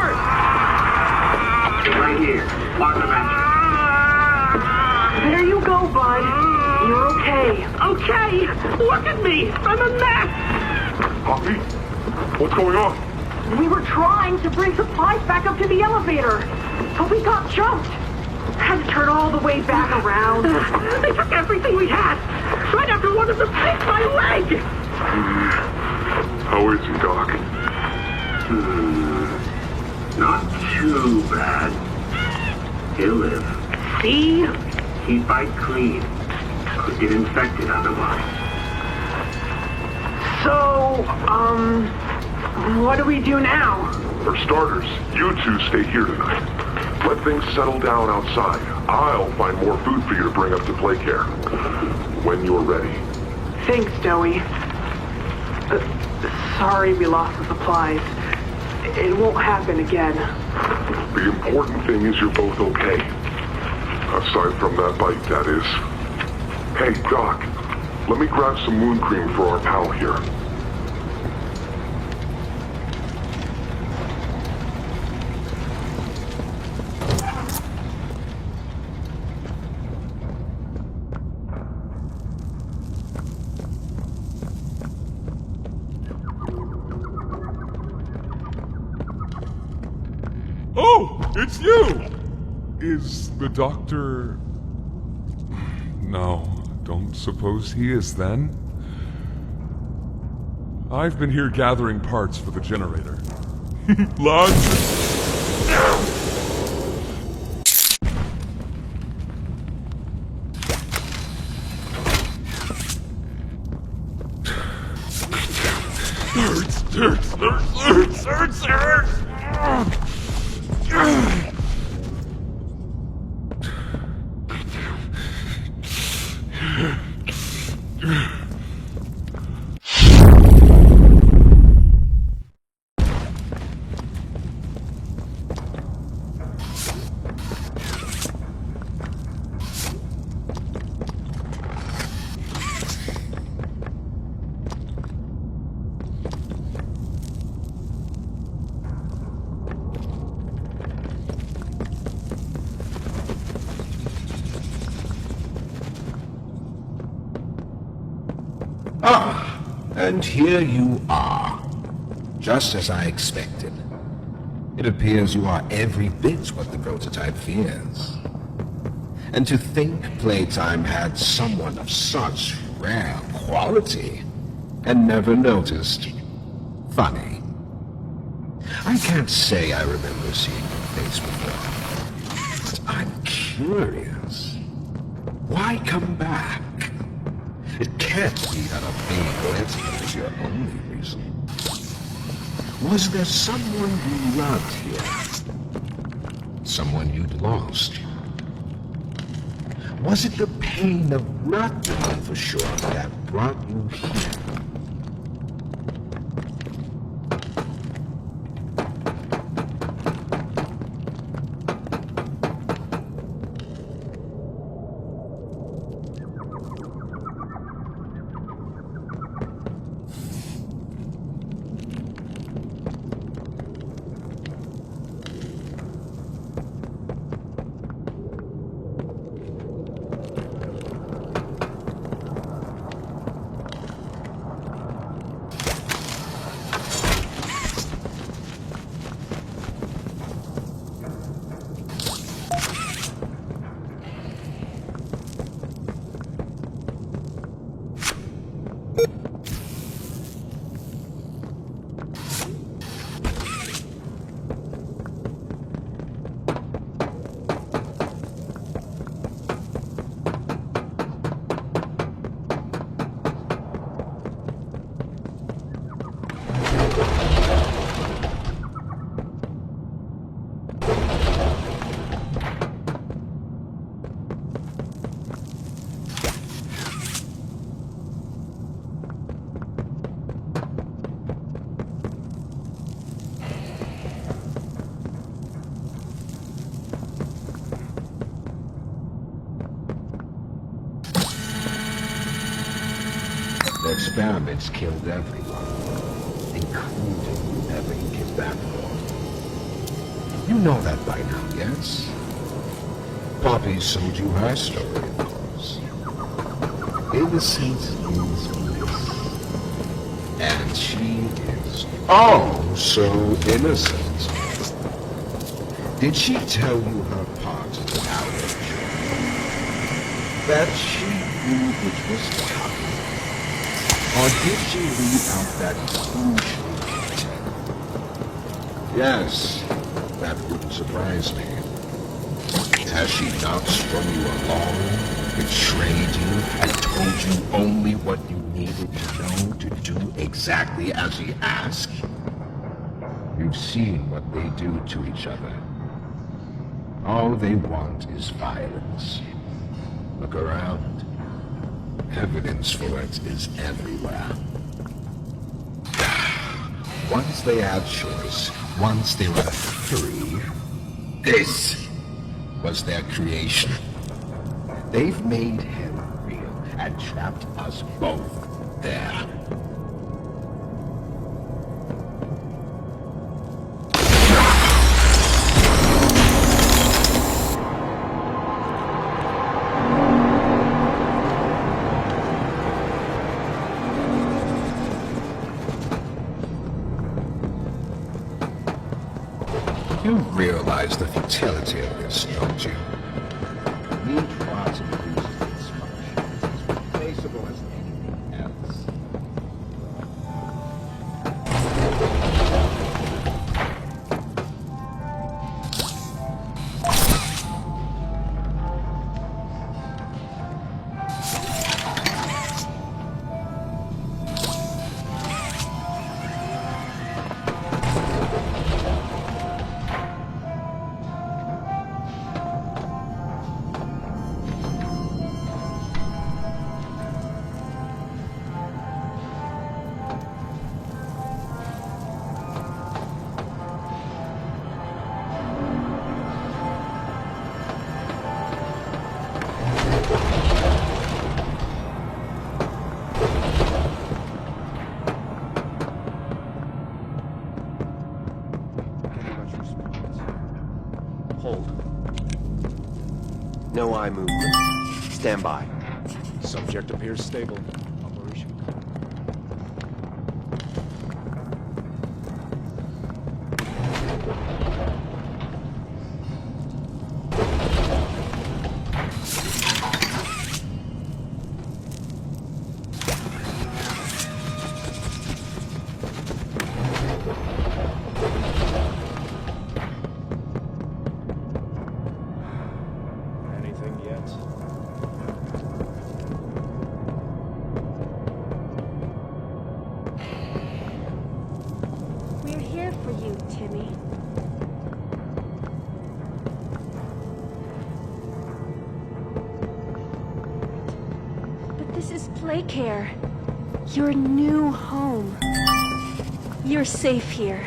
Right here. On the bench. There you go, bud. You're okay. Okay! Look at me! I'm a mess! Poppy? What's going on? We were trying to bring supplies back up to the elevator, but we got jumped. Had to turn all the way back around. They took everything we had. Right after one of them picked my leg! How is he, Doc? Not too bad. He'll live. See? He'd bite clean. Could get infected otherwise. So, what do we do now? For starters, you two stay here tonight. Let things settle down outside. I'll find more food for you to bring up to play care. When you're ready. Thanks, Joey. Sorry we lost the supplies. It won't happen again. The important thing is you're both okay. Aside from that bite, that is. Hey, Doc, let me grab some wound cream for our pal here. Oh, it's you! Is the doctor... No, don't suppose he is then. I've been here gathering parts for the generator. Launch! Hurts! Ah, and here you are. Just as I expected. It appears you are every bit what the prototype fears. And to think Playtime had someone of such rare quality and never noticed. Funny. I can't say I remember seeing your face before, but I'm curious. Why come back? It can't be that a big letter is your only reason. Was there someone you loved here? Someone you'd lost? Was it the pain of not knowing for sure that brought you here? The experiments killed everyone, including whoever you came back for. You know that by now, yes? Poppy sold you her story, of course. Innocent is bliss. And she is oh so innocent. Did she tell you her part of the marriage? That she knew it was coming? Or did she leave out that crucial detail? Yes, that wouldn't surprise me. Has she not strung you along, betrayed you, and told you only what you needed to know to do exactly as she asked? You've seen what they do to each other. All they want is violence. Look around. Evidence for it is everywhere. Once they had choice, once they were free, this was their creation. They've made hell real and trapped us both there. You realize the futility of this, don't you? Me trying to use this function is as replaceable as anything else. No eye movement. Stand by. Subject appears stable. Operation. yet? We're here for you, Timmy. But this is Playcare. Your new home. You're safe here.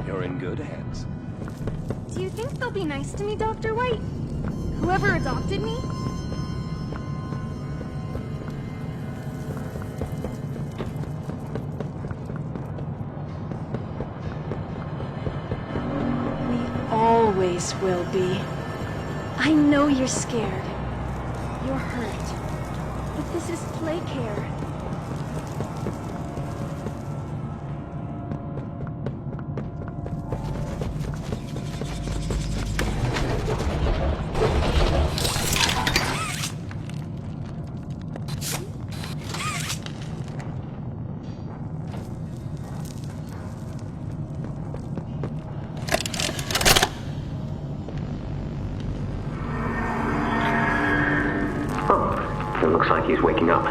You're in good hands. Do you think they'll be nice to me, Dr. White? Whoever adopted me? We always will be. I know you're scared. You're hurt. But this is Playcare. It looks like he's waking up.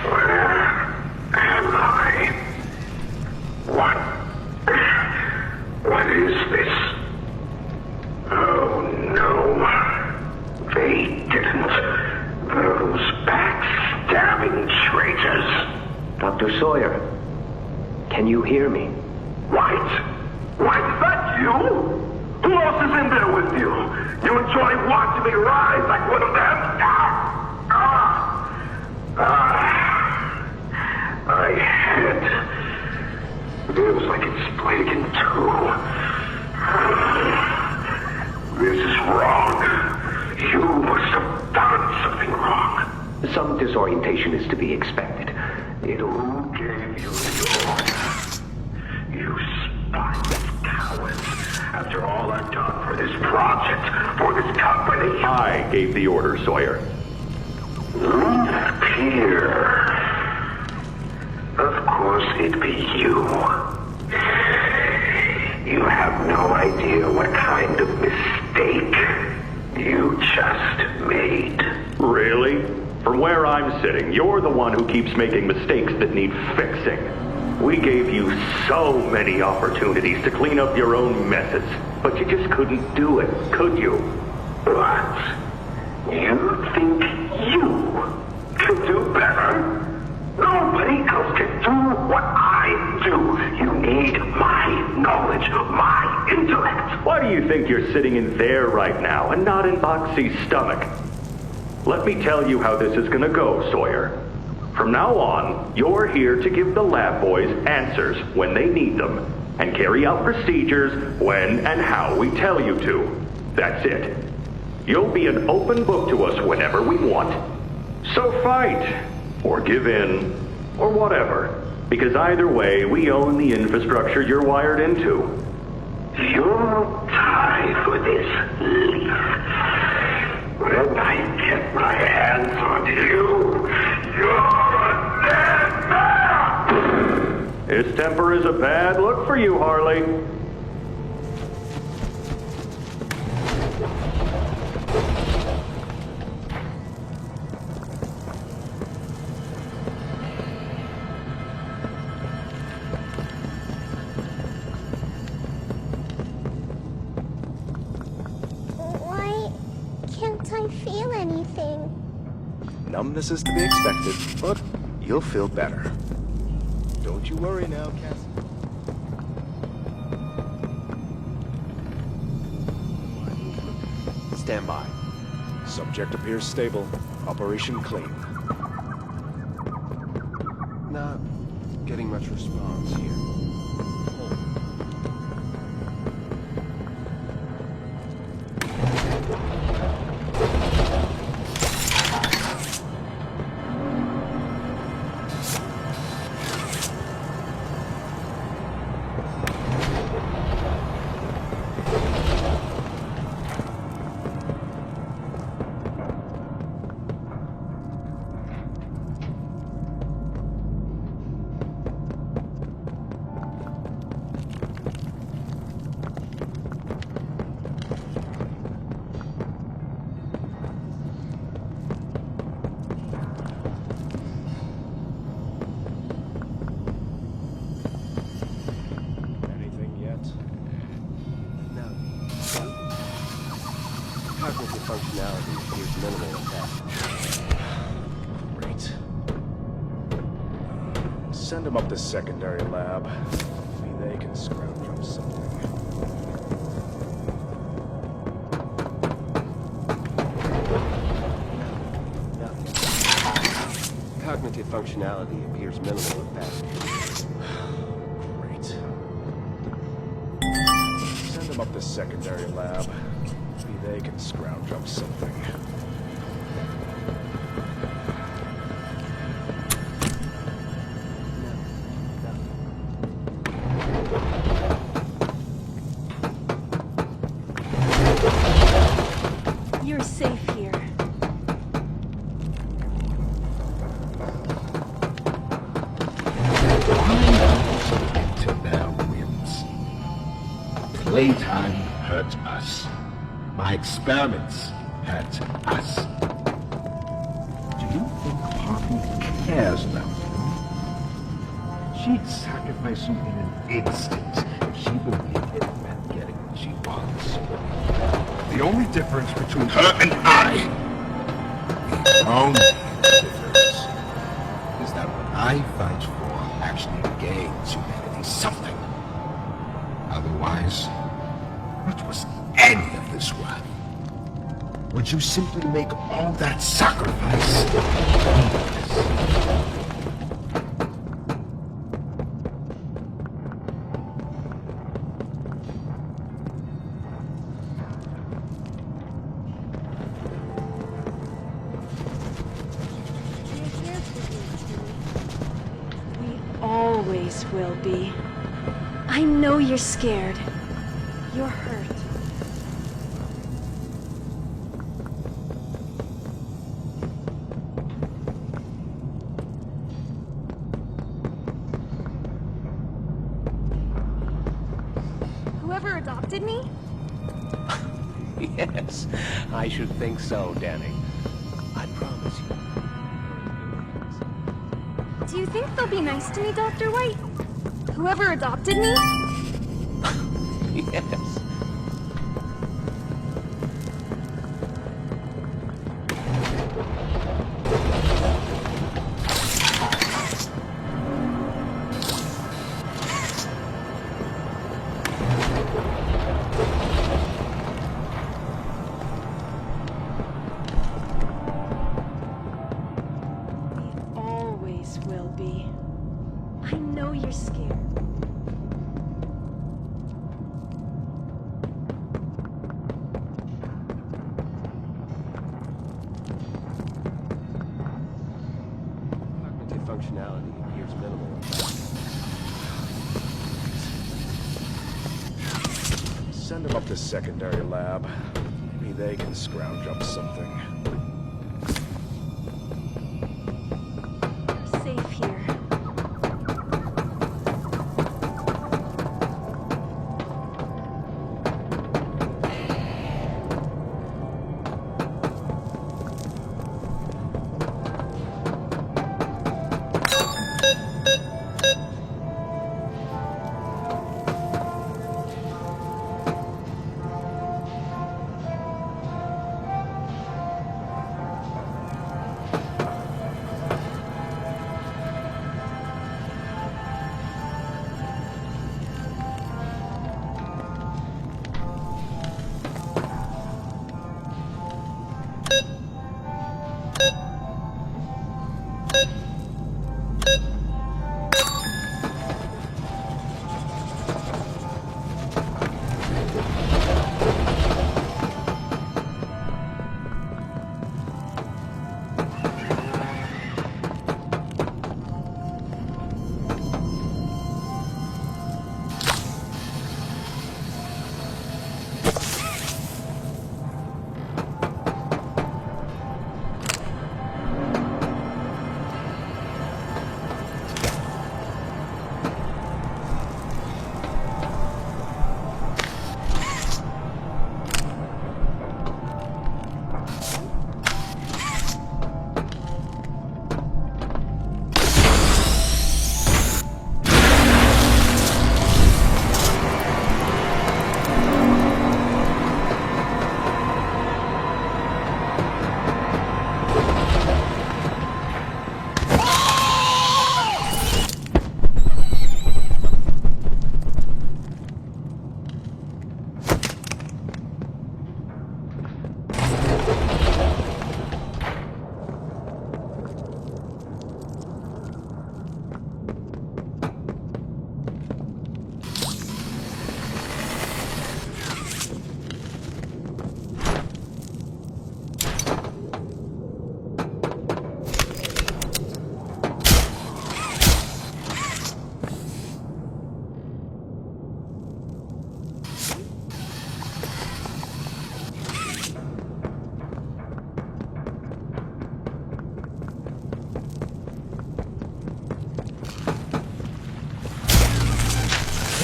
Where am I? What is this? Oh no. They didn't. Those backstabbing traitors. Dr. Sawyer, can you hear me? White? White, that you? Who else is in there with you? You enjoy watching me rise like one of them? My head feels like it's split in two. This is wrong. You must have done something wrong. Some disorientation is to be expected. Who gave you yours? You spineless cowards. After all I've done for this project, for this company. I gave the order, Sawyer. Here. Of course it'd be you. You have no idea what kind of mistake you just made. Really? From where I'm sitting, you're the one who keeps making mistakes that need fixing. We gave you so many opportunities to clean up your own messes, but you just couldn't do it, could you? What? You think you can do better? Nobody else can do what I do. You need my knowledge, my intellect. Why do you think you're sitting in there right now and not in Boxy's stomach? Let me tell you how this is gonna go, Sawyer. From now on, you're here to give the lab boys answers when they need them, and carry out procedures when and how we tell you to. That's it. You'll be an open book to us whenever we want. So fight, or give in, or whatever, because either way, we own the infrastructure you're wired into. You'll die for this, Leaf. When I get my hands on you, you're a dead man! His temper is a bad look for you, Harley. Why can't I feel anything? Numbness is to be expected, but you'll feel better. Don't you worry now, Cassie. Stand by. Subject appears stable. Operation clean. Not getting much response here. functionality appears minimal at best. Great. Send them up to secondary lab. Maybe they can scrounge up something. Cognitive functionality appears minimal at best. Great. Send them up to secondary lab. Maybe they can scrounge up something. You're safe here. To their whims. Playtime hurt us. My experiments hurt us. Do you think Poppy cares about you? She'd sacrifice you in an instant if she believed it meant getting what she wants. The only difference between her and I, the only difference, is that what I fight for actually gains humanity something. Otherwise, what was any of this worth? Would you simply make all that sacrifice meaningless? Always will be. I know you're scared. You're hurt. Whoever adopted me? Yes, I should think so, Danny. I promise you. Do you think they'll be nice to me, Dr. White? Whoever adopted me? Yes. Always will be. I know you're scared. Cognitive functionality appears minimal. Send them up to secondary lab. Maybe they can scrounge up something. You're safe here.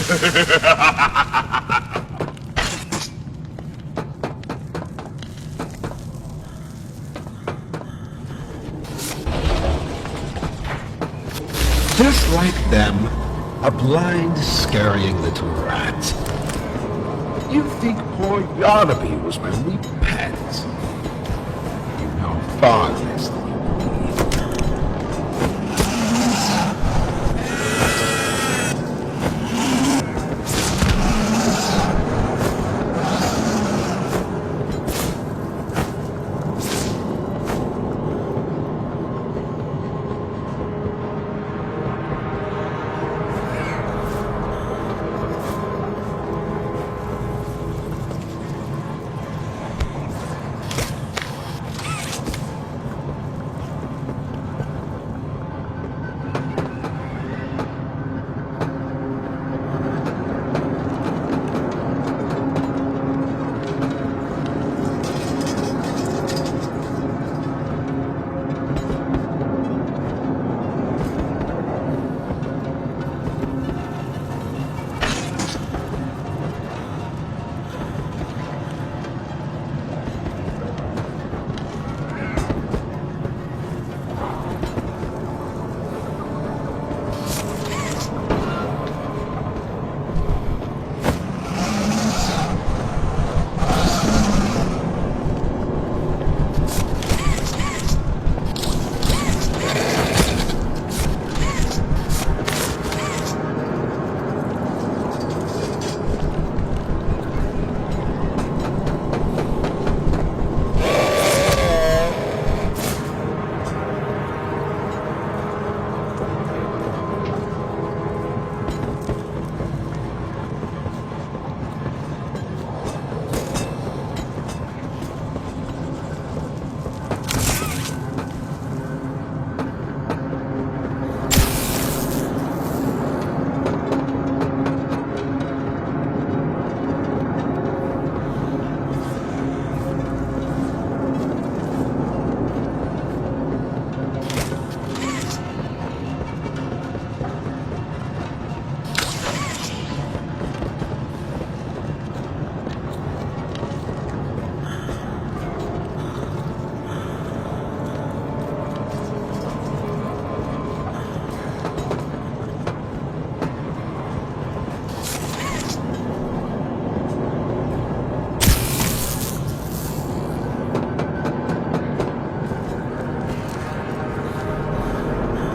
Just like them, a blind, scurrying little rat. You think poor Yarnaby was my only pet? You know far less than you believe.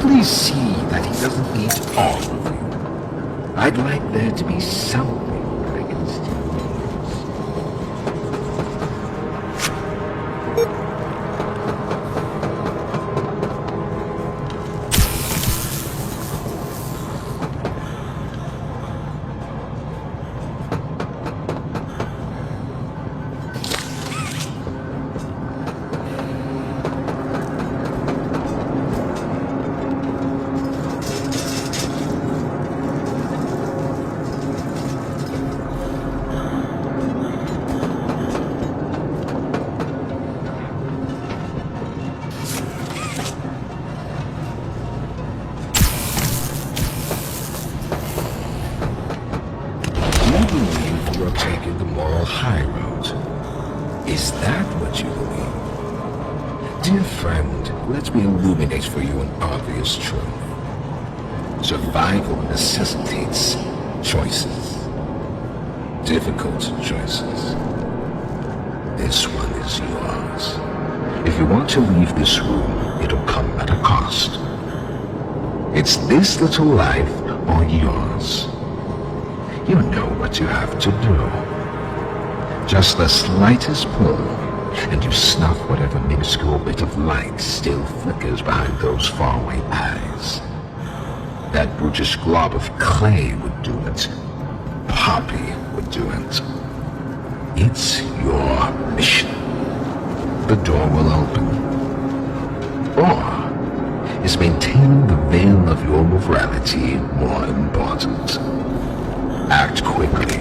Please see that he doesn't eat all of you. I'd like there to be something that I can still taking the moral high road. Is that what you believe? Dear friend, let me illuminate for you an obvious truth. Survival necessitates choices. Difficult choices. This one is yours. If you want to leave this room, it'll come at a cost. It's this little life or yours. You know what you have to do. Just the slightest pull, and you snuff whatever minuscule bit of light still flickers behind those faraway eyes. That brutish glob of clay would do it. Poppy would do it. It's your mission. The door will open. Or is maintaining the veil of your morality more important? Act quickly.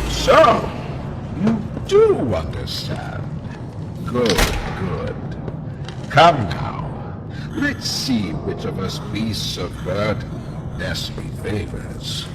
So, you do understand. Good, good. Come now. Let's see which of us beasts of burden destiny favors.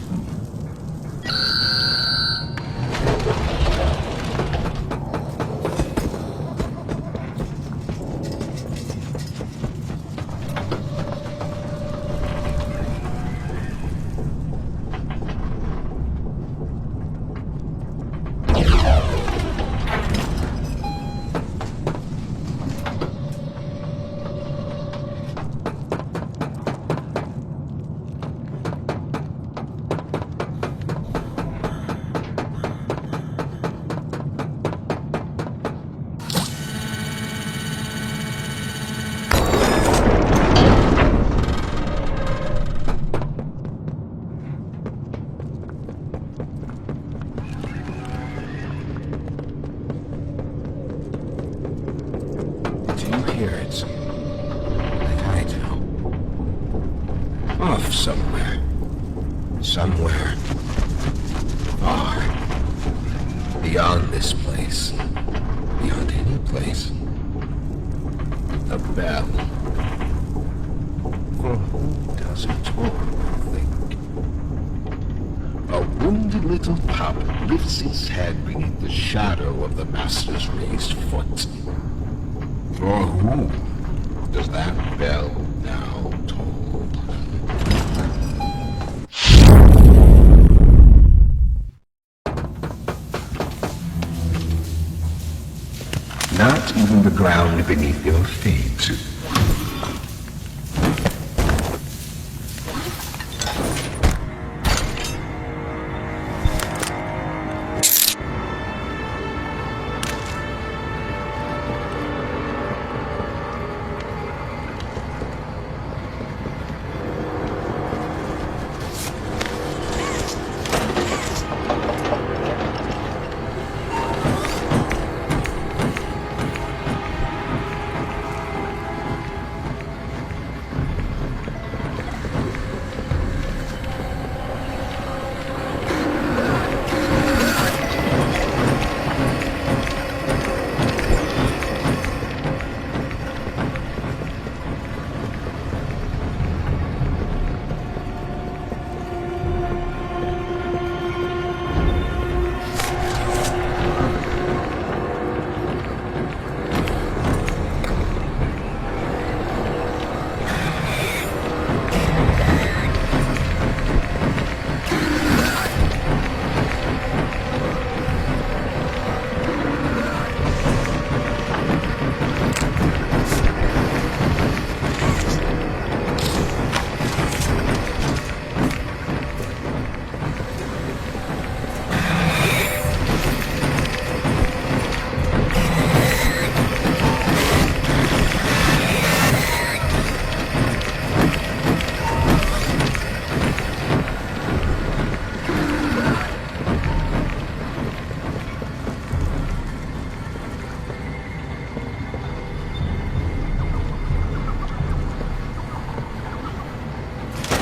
Off somewhere. Somewhere. Far. Beyond this place. Beyond any place. A bell. For who does it all, think? A wounded little pup lifts its head beneath the shadow of the master's raised foot. For whom does that bell now toll? Not even the ground beneath your feet.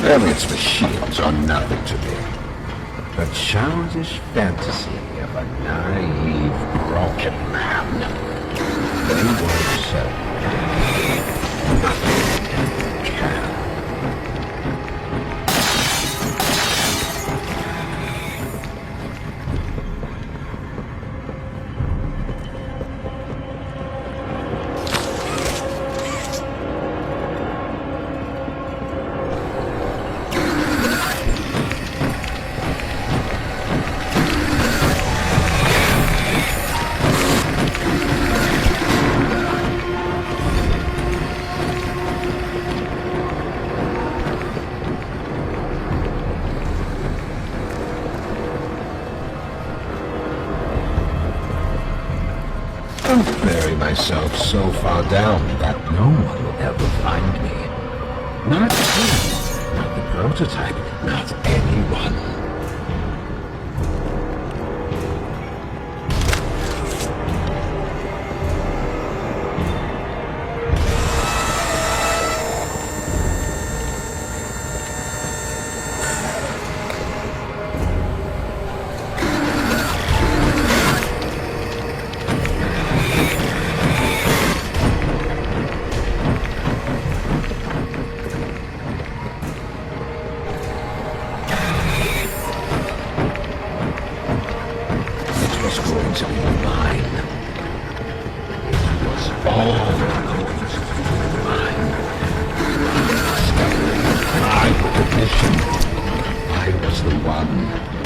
Its machines are nothing to me. The childish fantasy of a naive, broken man. They won't sell nothing can. Myself so far down that no one will ever find me. Not you, not the prototype, not anyone. was going to be mine. It was all going to be mine. My position. I was the one.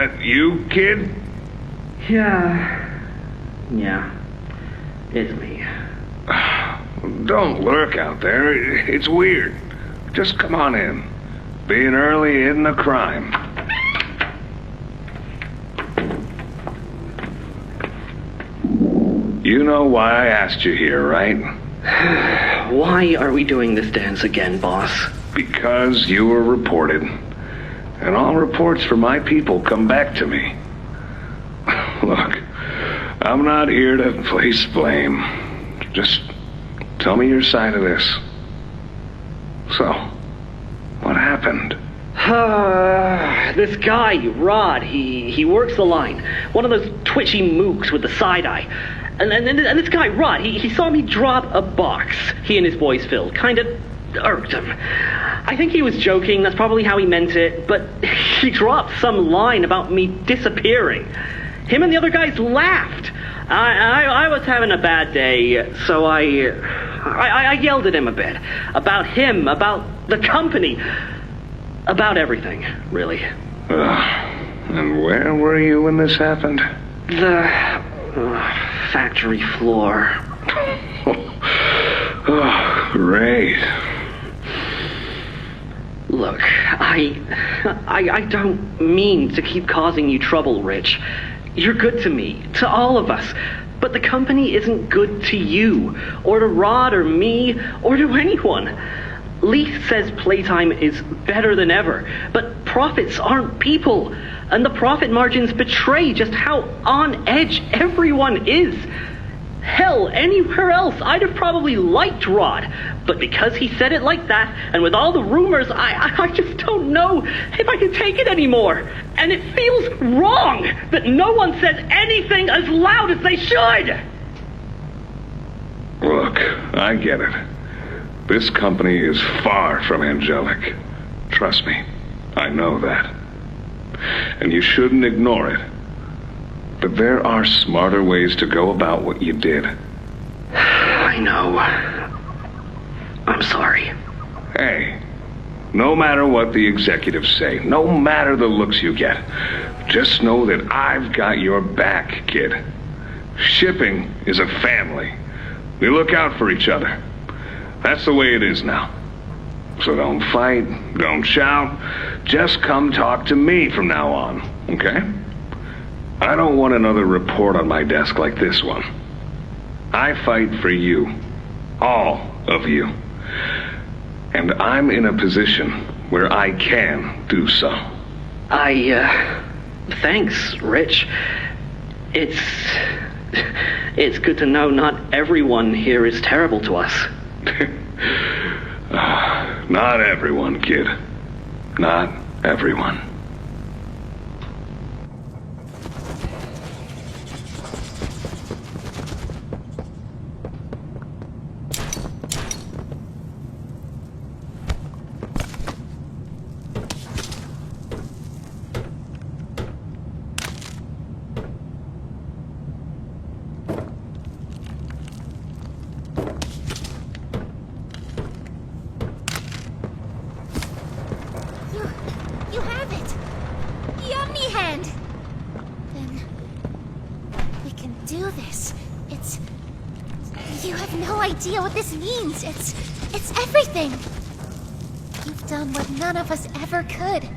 That you, kid? Yeah, it's me. Don't lurk out there. It's weird. Just come on in. Being early isn't a crime. You know why I asked you here, right? Why are we doing this dance again, boss? Because you were reported. And all reports from my people come back to me. Look, I'm not here to place blame. Just tell me your side of this. So, what happened? This guy, Rod, he works the line. One of those twitchy mooks with the side eye. And this guy, Rod, he saw me drop a box he and his boys filled. Kind of irked him. I think he was joking, that's probably how he meant it, but he dropped some line about me disappearing. Him and the other guys laughed. I was having a bad day, so I yelled at him a bit. About him, about the company, about everything, really. And where were you when this happened? The factory floor. Oh, great. Look, I don't mean to keep causing you trouble, Rich. You're good to me, to all of us. But the company isn't good to you, or to Rod, or me, or to anyone. Leith says Playtime is better than ever, but profits aren't people. And the profit margins betray just how on edge everyone is. Hell, anywhere else, I'd have probably liked Rod. But because he said it like that, and with all the rumors, I just don't know if I can take it anymore. And it feels wrong that no one says anything as loud as they should. Look, I get it. This company is far from angelic. Trust me, I know that. And you shouldn't ignore it. But there are smarter ways to go about what you did. I know. I'm sorry. Hey, no matter what the executives say, no matter the looks you get, just know that I've got your back, kid. Shipping is a family. We look out for each other. That's the way it is now. So don't fight, don't shout. Just come talk to me from now on, okay? I don't want another report on my desk like this one. I fight for you. All of you. And I'm in a position where I can do so. Thanks, Rich. It's good to know not everyone here is terrible to us. Not everyone, kid. Not everyone. You have it! Yummy hand! Then we can do this. You have no idea what this means. It's everything. You've done what none of us ever could.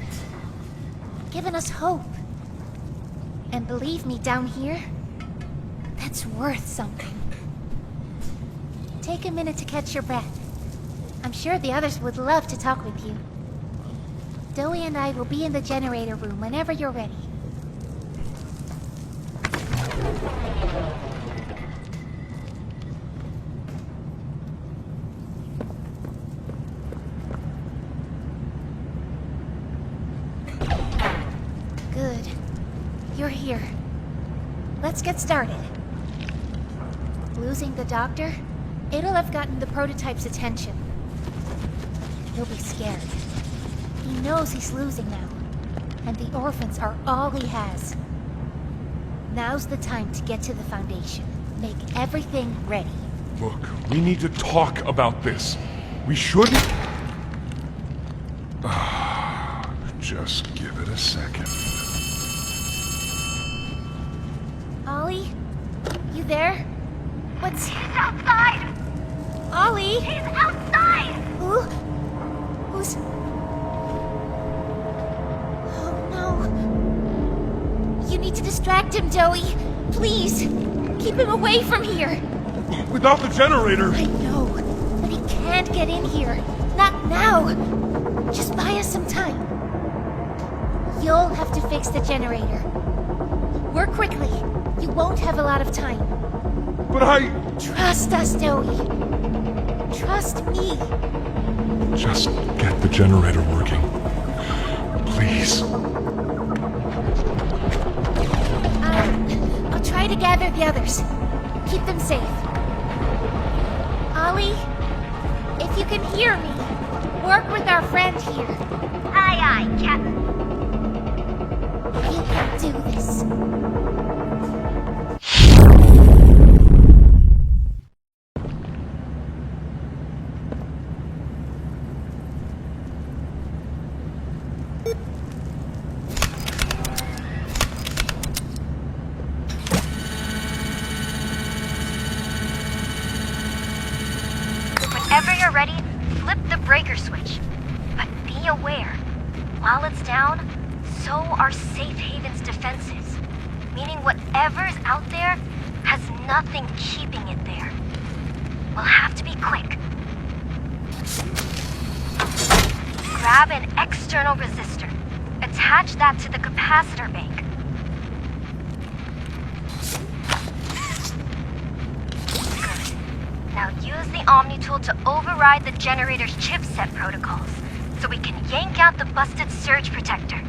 Given us hope. And believe me, down here, that's worth something. Take a minute to catch your breath. I'm sure the others would love to talk with you. Dowie and I will be in the generator room whenever you're ready. Good. You're here. Let's get started. Losing the doctor? It'll have gotten the prototype's attention. He'll be scared. He knows he's losing now, and the orphans are all he has. Now's the time to get to the Foundation. Make everything ready. Look, we need to talk about this. We shouldn't... Just give it a second. Ollie? You there? What's... He's outside! Ollie? He's outside! Who's... Oh no. You need to distract him, Joey. Please. Keep him away from here. Without the generator! I know, but he can't get in here. Not now. Just buy us some time. You'll have to fix the generator. Work quickly. You won't have a lot of time. But I... Trust us, Joey. Trust me. Just get the generator working. Please. I'll try to gather the others. Keep them safe. Ollie, if you can hear me, work with our friend here. Aye, aye, Captain. You can do this. Whenever you're ready, flip the breaker switch. But be aware, while it's down, so are Safe Haven's defenses. Meaning whatever's out there has nothing keeping it there. We'll have to be quick. Grab an external resistor. Attach that to the capacitor bank. Good. Now use the Omni tool to override the generator's chipset protocols, so we can yank out the busted surge protector.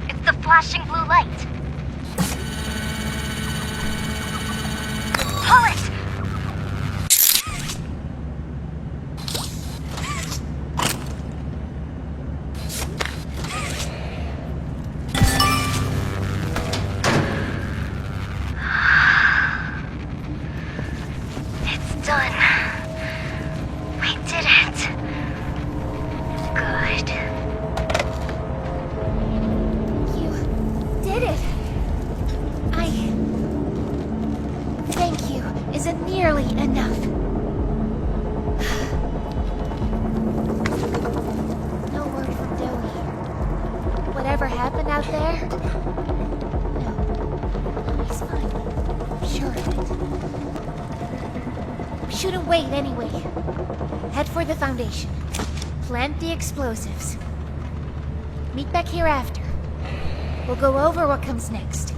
It's the flashing blue light. Pull it! It's done. We did it. Good. You did it. Thank you isn't nearly enough. No word from Joey. Whatever happened out there? No. He's fine. I'm sure of it. Shouldn't wait anyway. Head for the Foundation. Plant the explosives. Meet back here after. We'll go over what comes next.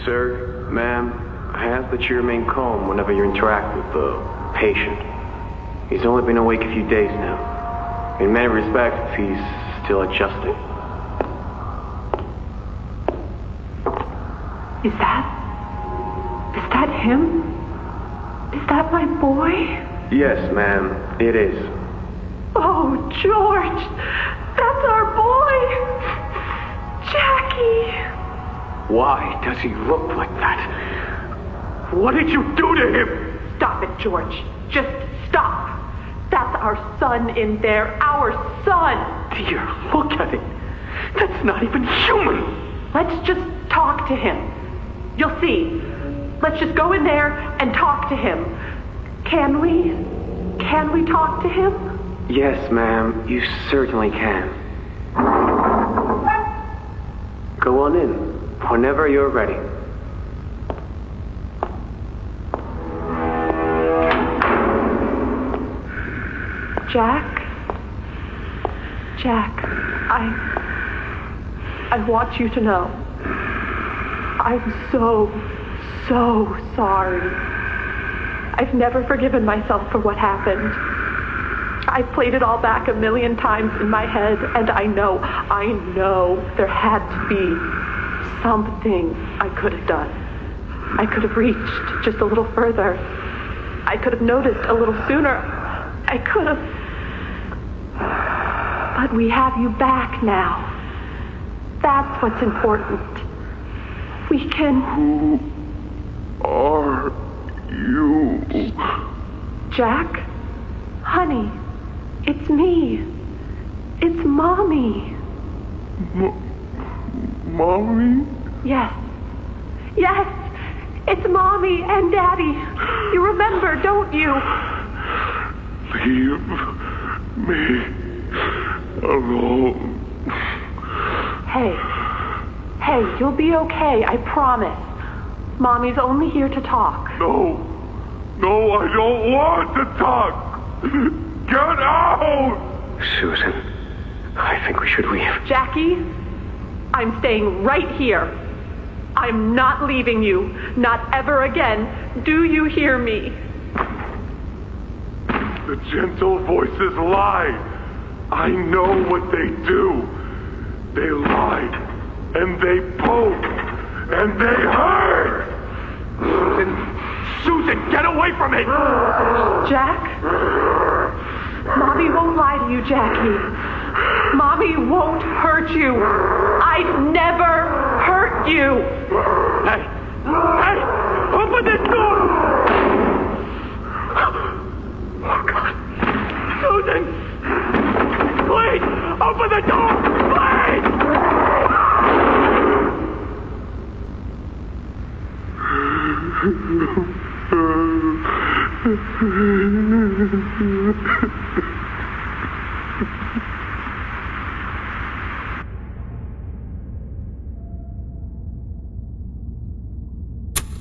Sir, ma'am, I ask that you remain calm whenever you interact with the patient. He's only been awake a few days now. In many respects, he's still adjusting. Is that him? Is that my boy? Yes, ma'am, it is. Oh, George! That's our boy! Jackie! Why does he look like that? What did you do to him? Stop it, George. Just stop. That's our son in there. Our son. Dear, look at it. That's not even human. Let's just talk to him. You'll see. Let's just go in there and talk to him. Can we? Can we talk to him? Yes, ma'am, you certainly can. Go on in, whenever you're ready. Jack, I want you to know, I'm so sorry. I've never forgiven myself for what happened. I've played it all back 1,000,000 times in my head, and I know there had to be something I could have done. I could have reached just a little further. I could have noticed a little sooner. I could have... But we have you back now. That's what's important. We can... Who are you? Jack? Honey, it's me. It's Mommy. Mommy? Yes. Yes! It's Mommy and Daddy. You remember, don't you? Leave me alone. Hey, you'll be okay, I promise. Mommy's only here to talk. No, I don't want to talk. Get out! Susan, I think we should leave. Jackie, I'm staying right here. I'm not leaving you. Not ever again. Do you hear me? The gentle voices lie. I know what they do. They lie, and they poke, and they hurt. Susan, get away from me! Jack? Mommy won't lie to you, Jackie. Mommy won't hurt you. I'd never hurt you. Hey! Open this door! Oh, God. Susan! Please! Open the door! Please!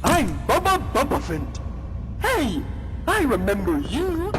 I'm Bubba Bubbaphant. Hey, I remember you.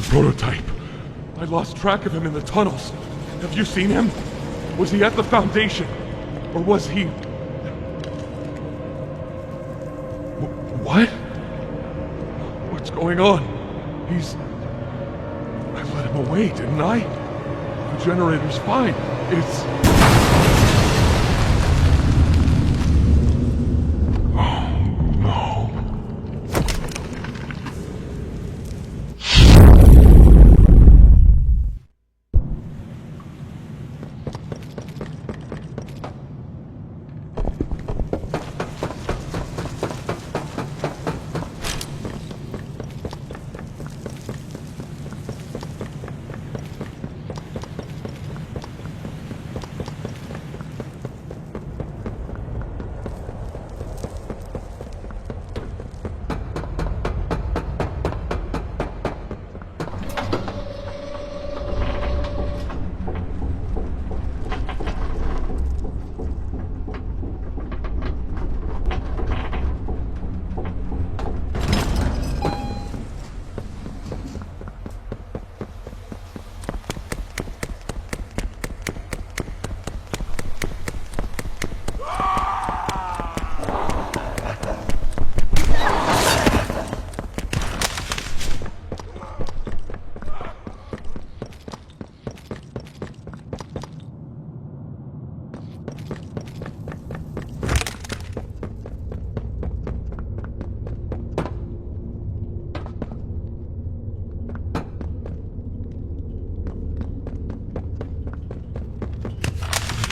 prototype. I lost track of him in the tunnels. Have you seen him? Was he at the Foundation? Or was he... What? What's going on? He's... I let him away, didn't I? The generator's fine. It's...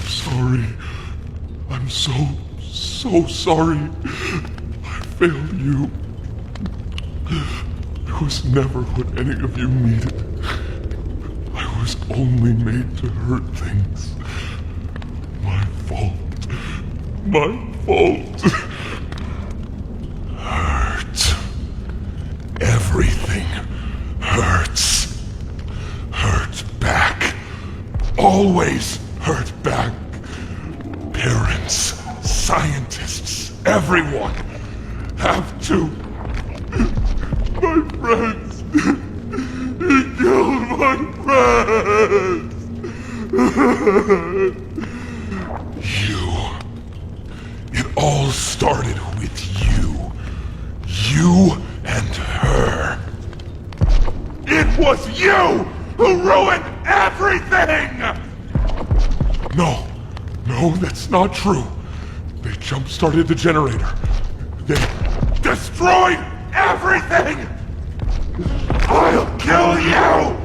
Sorry. I'm so sorry. I failed you. I was never what any of you needed. I was only made to hurt things. My fault. My fault. Hurt. Everything hurts. Hurt back. Always hurt back. Parents, scientists, everyone have to. My friends. He killed my friends. You. It all started with you. You and her. It was you who ruined everything! No, that's not true. They jump-started the generator. They destroyed everything! I'll kill you!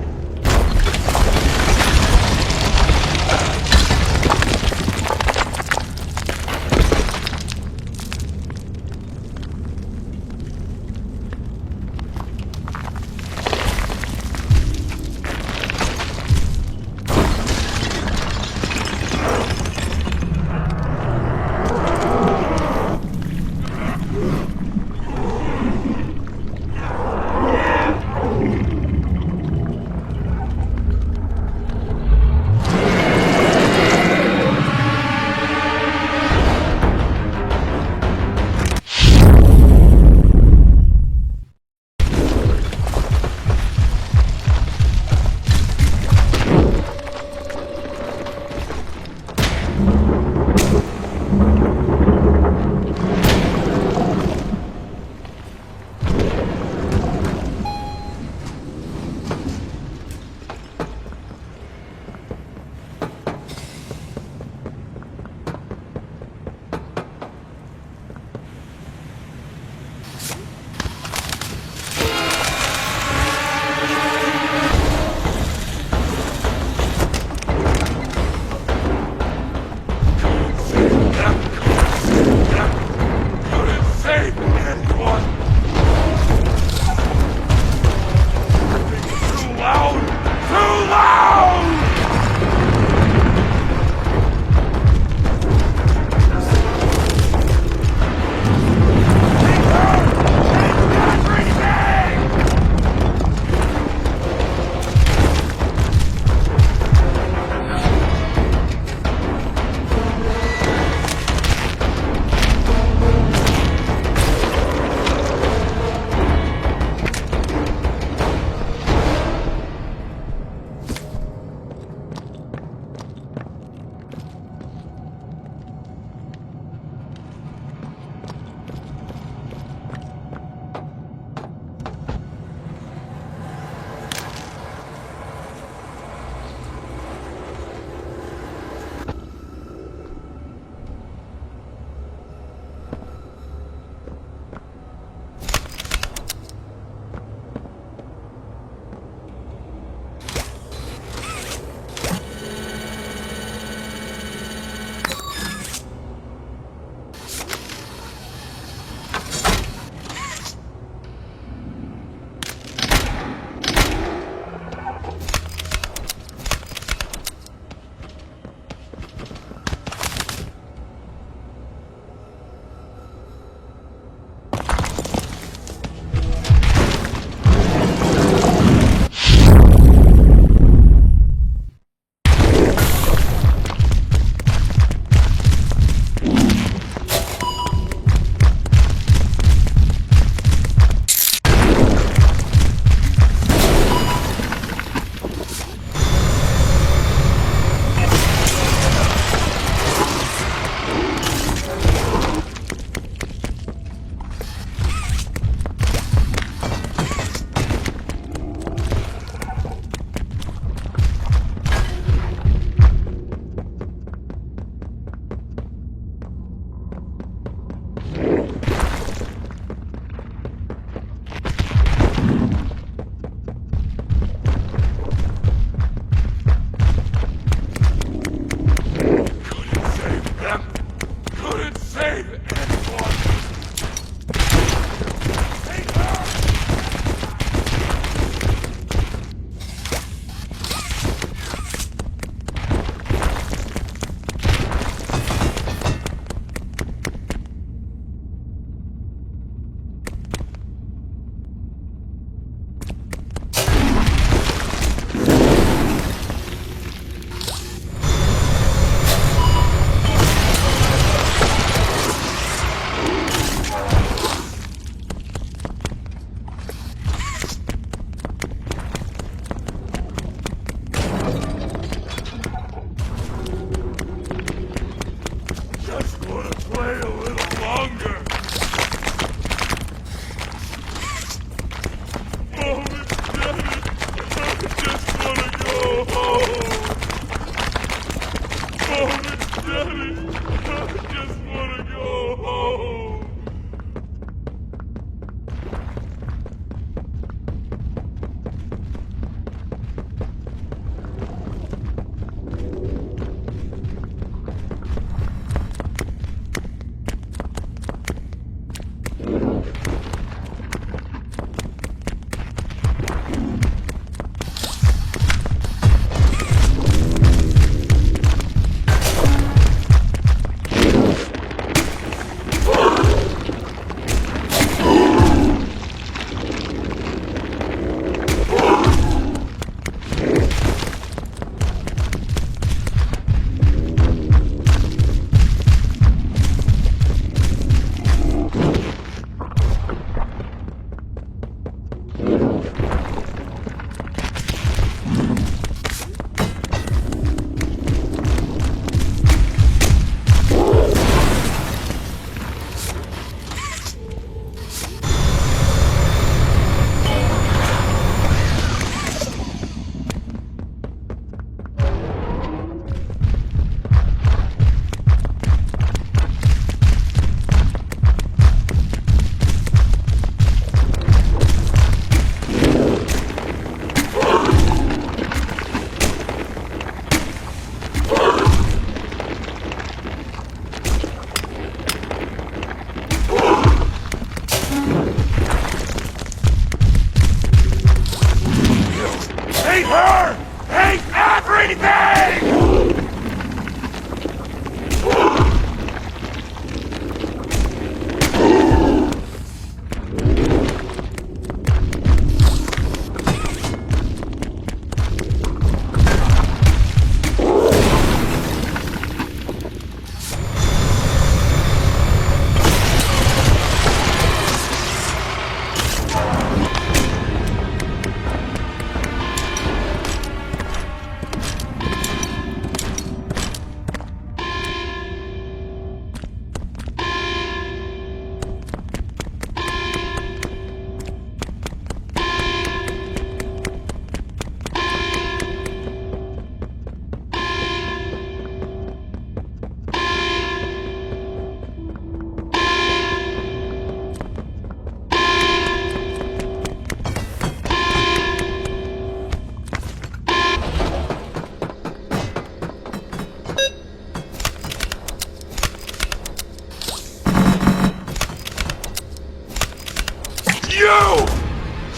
hate her! Hate everything!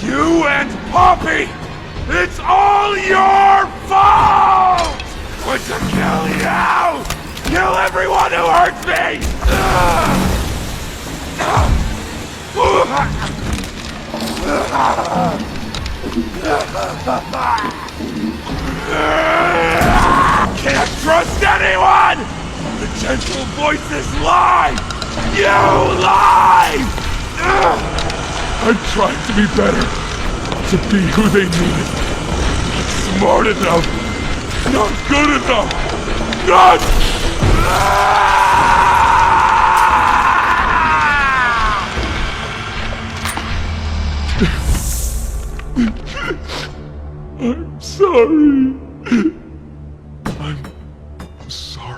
You and Poppy! It's all your fault! Want to kill you! Kill everyone who hurts me! Can't trust anyone! The gentle voices lie! You lie! I'm trying to be better, to be who they needed. Not smart enough, not good enough, not... I'm sorry. I'm sorry.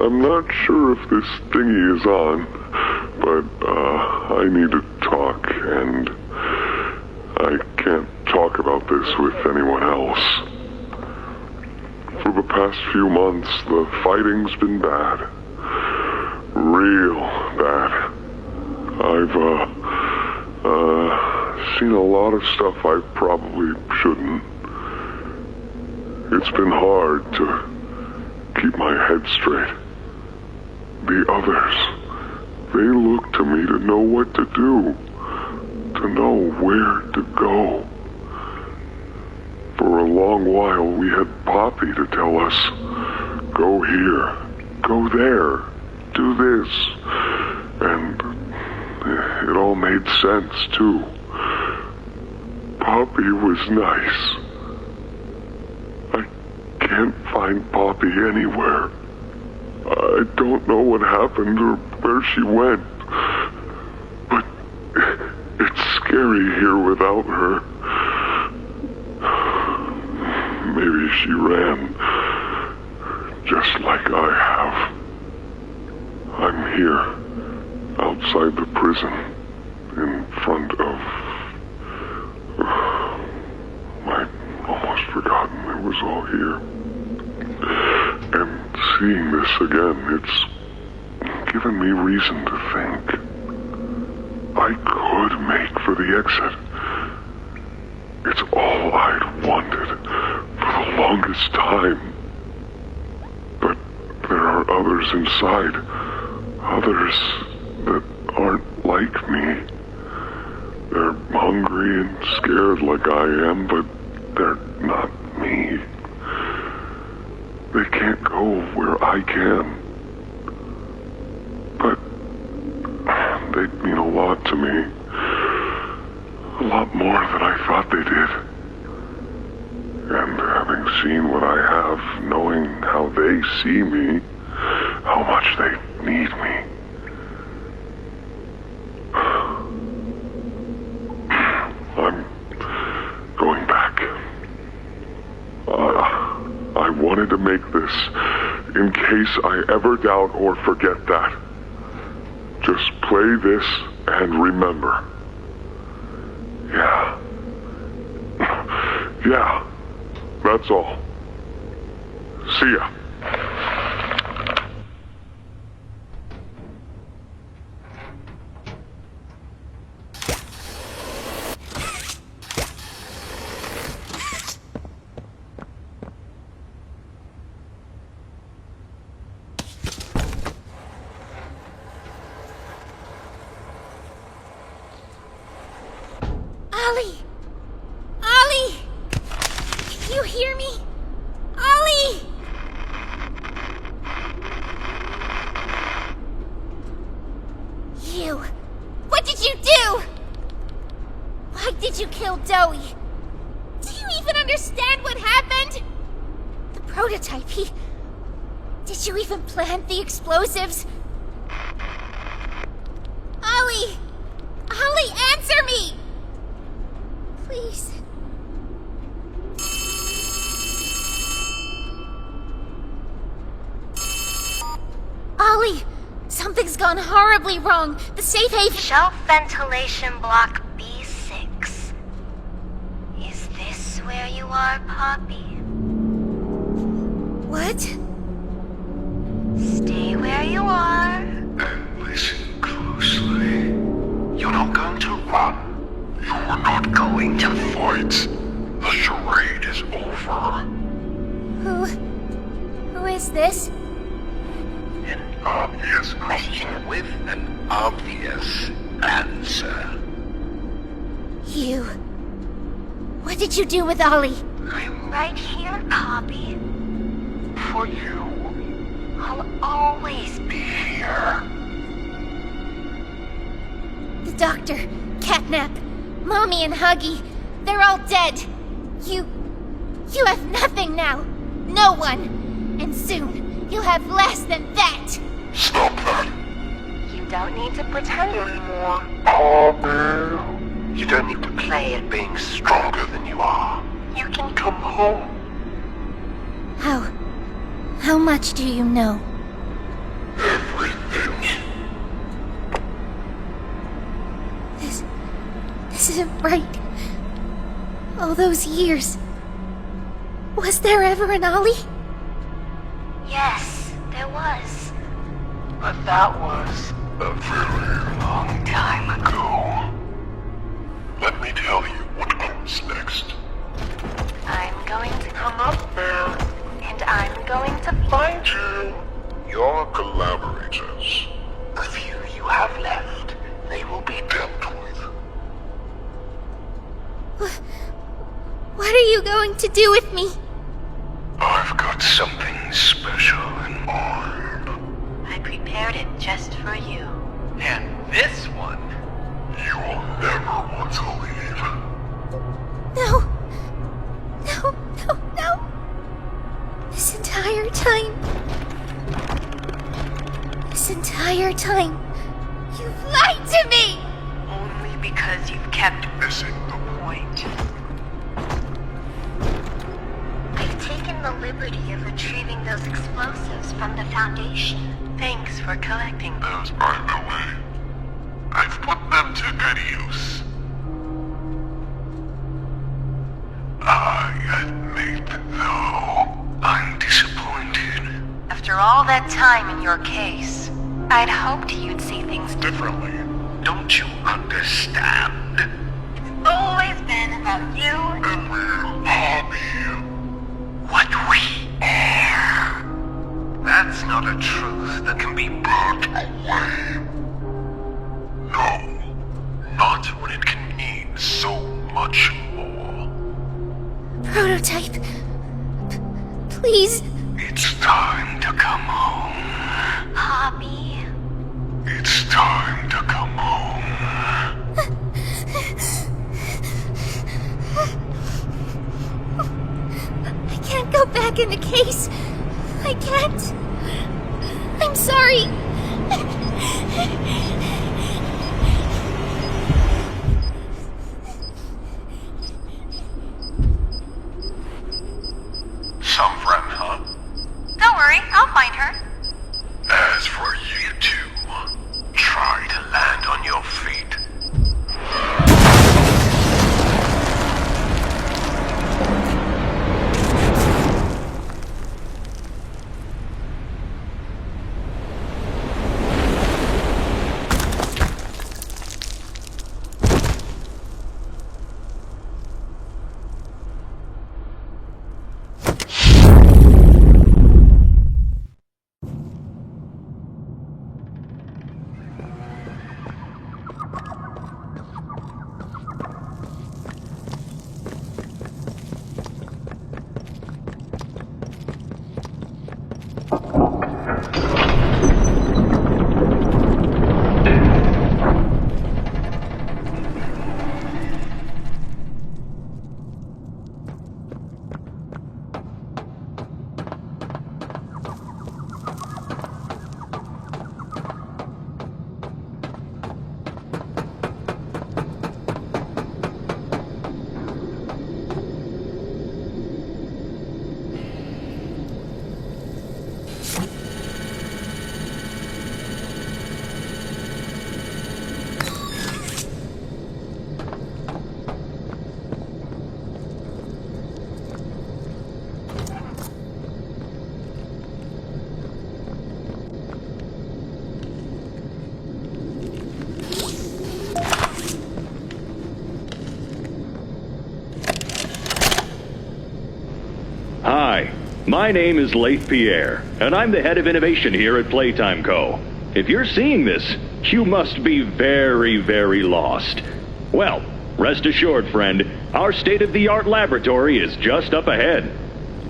I'm not sure if this thingy is on, but I need to talk, and I can't talk about this with anyone else. For the past few months, the fighting's been bad. Real bad. I've seen a lot of stuff I probably shouldn't. It's been hard to keep my head straight. The others, they look to me to know what to do, to know where to go. For a long while, we had Poppy to tell us, go here, go there, do this. And it all made sense, too. Poppy was nice. I can't find Poppy anywhere. I don't know what happened or where she went. But it's scary here without her. Maybe she ran, just like I have. I'm here, outside the prison, in front of... I'd almost forgotten it was all here. And seeing this again, it's given me reason to think. I could make for the exit. It's all I'd wanted for the longest time. But there are others inside. Others that aren't like me. They're hungry and scared like I am, but they're not me. They can't go where I can. But they mean a lot to me. A lot more than I thought they did. And having seen what I have, knowing how they see me, how much they need me. I'm going back. I wanted to make this in case I ever doubt or forget that. Just play this and remember. Yeah. Yeah. That's all. See ya. Ollie! Ollie! Can you hear me? Ollie! You! What did you do? Why did you kill Dowie? Do you even understand what happened? The prototype, Did you even plant the explosives? Ollie! Ollie, answer me! Please. Ollie! Something's gone horribly wrong. The safe haven... Shelf ventilation block B6. Is this where you are, Poppy? What? Stay where you are. And listen closely. You're not going to run. You're not going to fight. The charade is over. Who is this? An obvious question with an obvious answer. You. What did you do with Ollie? I'm right here, Poppy. For you. I'll always be here. The doctor, Catnap, Mommy and Huggy, they're all dead. You have nothing now. No one. And soon, you'll have less than that. Stop that. You don't need to pretend anymore. Poppy. You don't need to play at being stronger than you are. You can come home. How much do you know? Everything. This isn't right. All those years. Was there ever an Ollie? Yes, there was. But that was a very long time ago. Let me tell you what comes next. I'm going to come up there. And I'm going to find you. Your collaborators. The few you have left, they will be dealt with. What are you going to do with me? I've got something special in mind. I prepared it just for you. And this one, you'll never want to leave. No. This entire time, you've lied to me! Only because you've kept missing the point. I've taken the liberty of retrieving those explosives from the Foundation. Thanks for collecting them. Those aren't the way. I've put them to good use. I admit, though, I'm disappointed. After all that time in your case, I'd hoped you'd see things differently. Don't you understand? It's always been about you and me, Poppy. What we are. That's not a truth that can be burnt away. No, not when it can mean so much more. Prototype. Please. It's It's time to come home. Poppy. It's time to come home. I can't go back in the case. I can't. I'm sorry. Some friend, huh? Don't worry, I'll find her. As for you two, try to land on your feet. Hi, my name is Leif Pierre, and I'm the head of innovation here at Playtime Co. If you're seeing this, you must be very, very lost. Well, rest assured, friend, our state-of-the-art laboratory is just up ahead.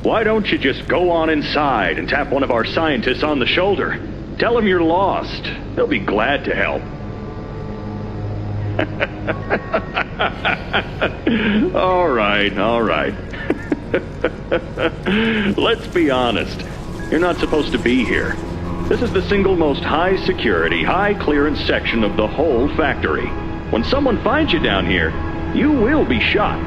Why don't you just go on inside and tap one of our scientists on the shoulder? Tell them you're lost. They'll be glad to help. All right. Let's be honest. You're not supposed to be here. This is the single most high security, high clearance section of the whole factory. When someone finds you down here, you will be shot.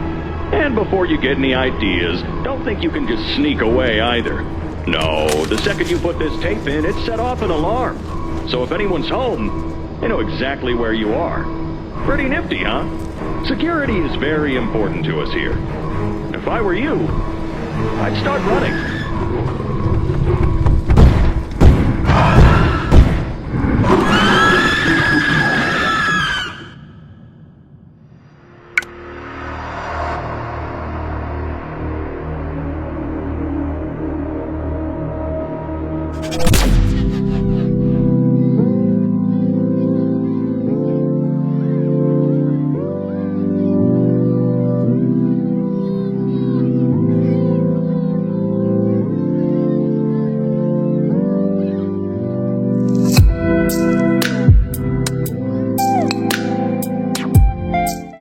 And before you get any ideas, don't think you can just sneak away either. No, the second you put this tape in, it set off an alarm. So if anyone's home, they know exactly where you are. Pretty nifty, huh? Security is very important to us here. If I were you, I'd start running.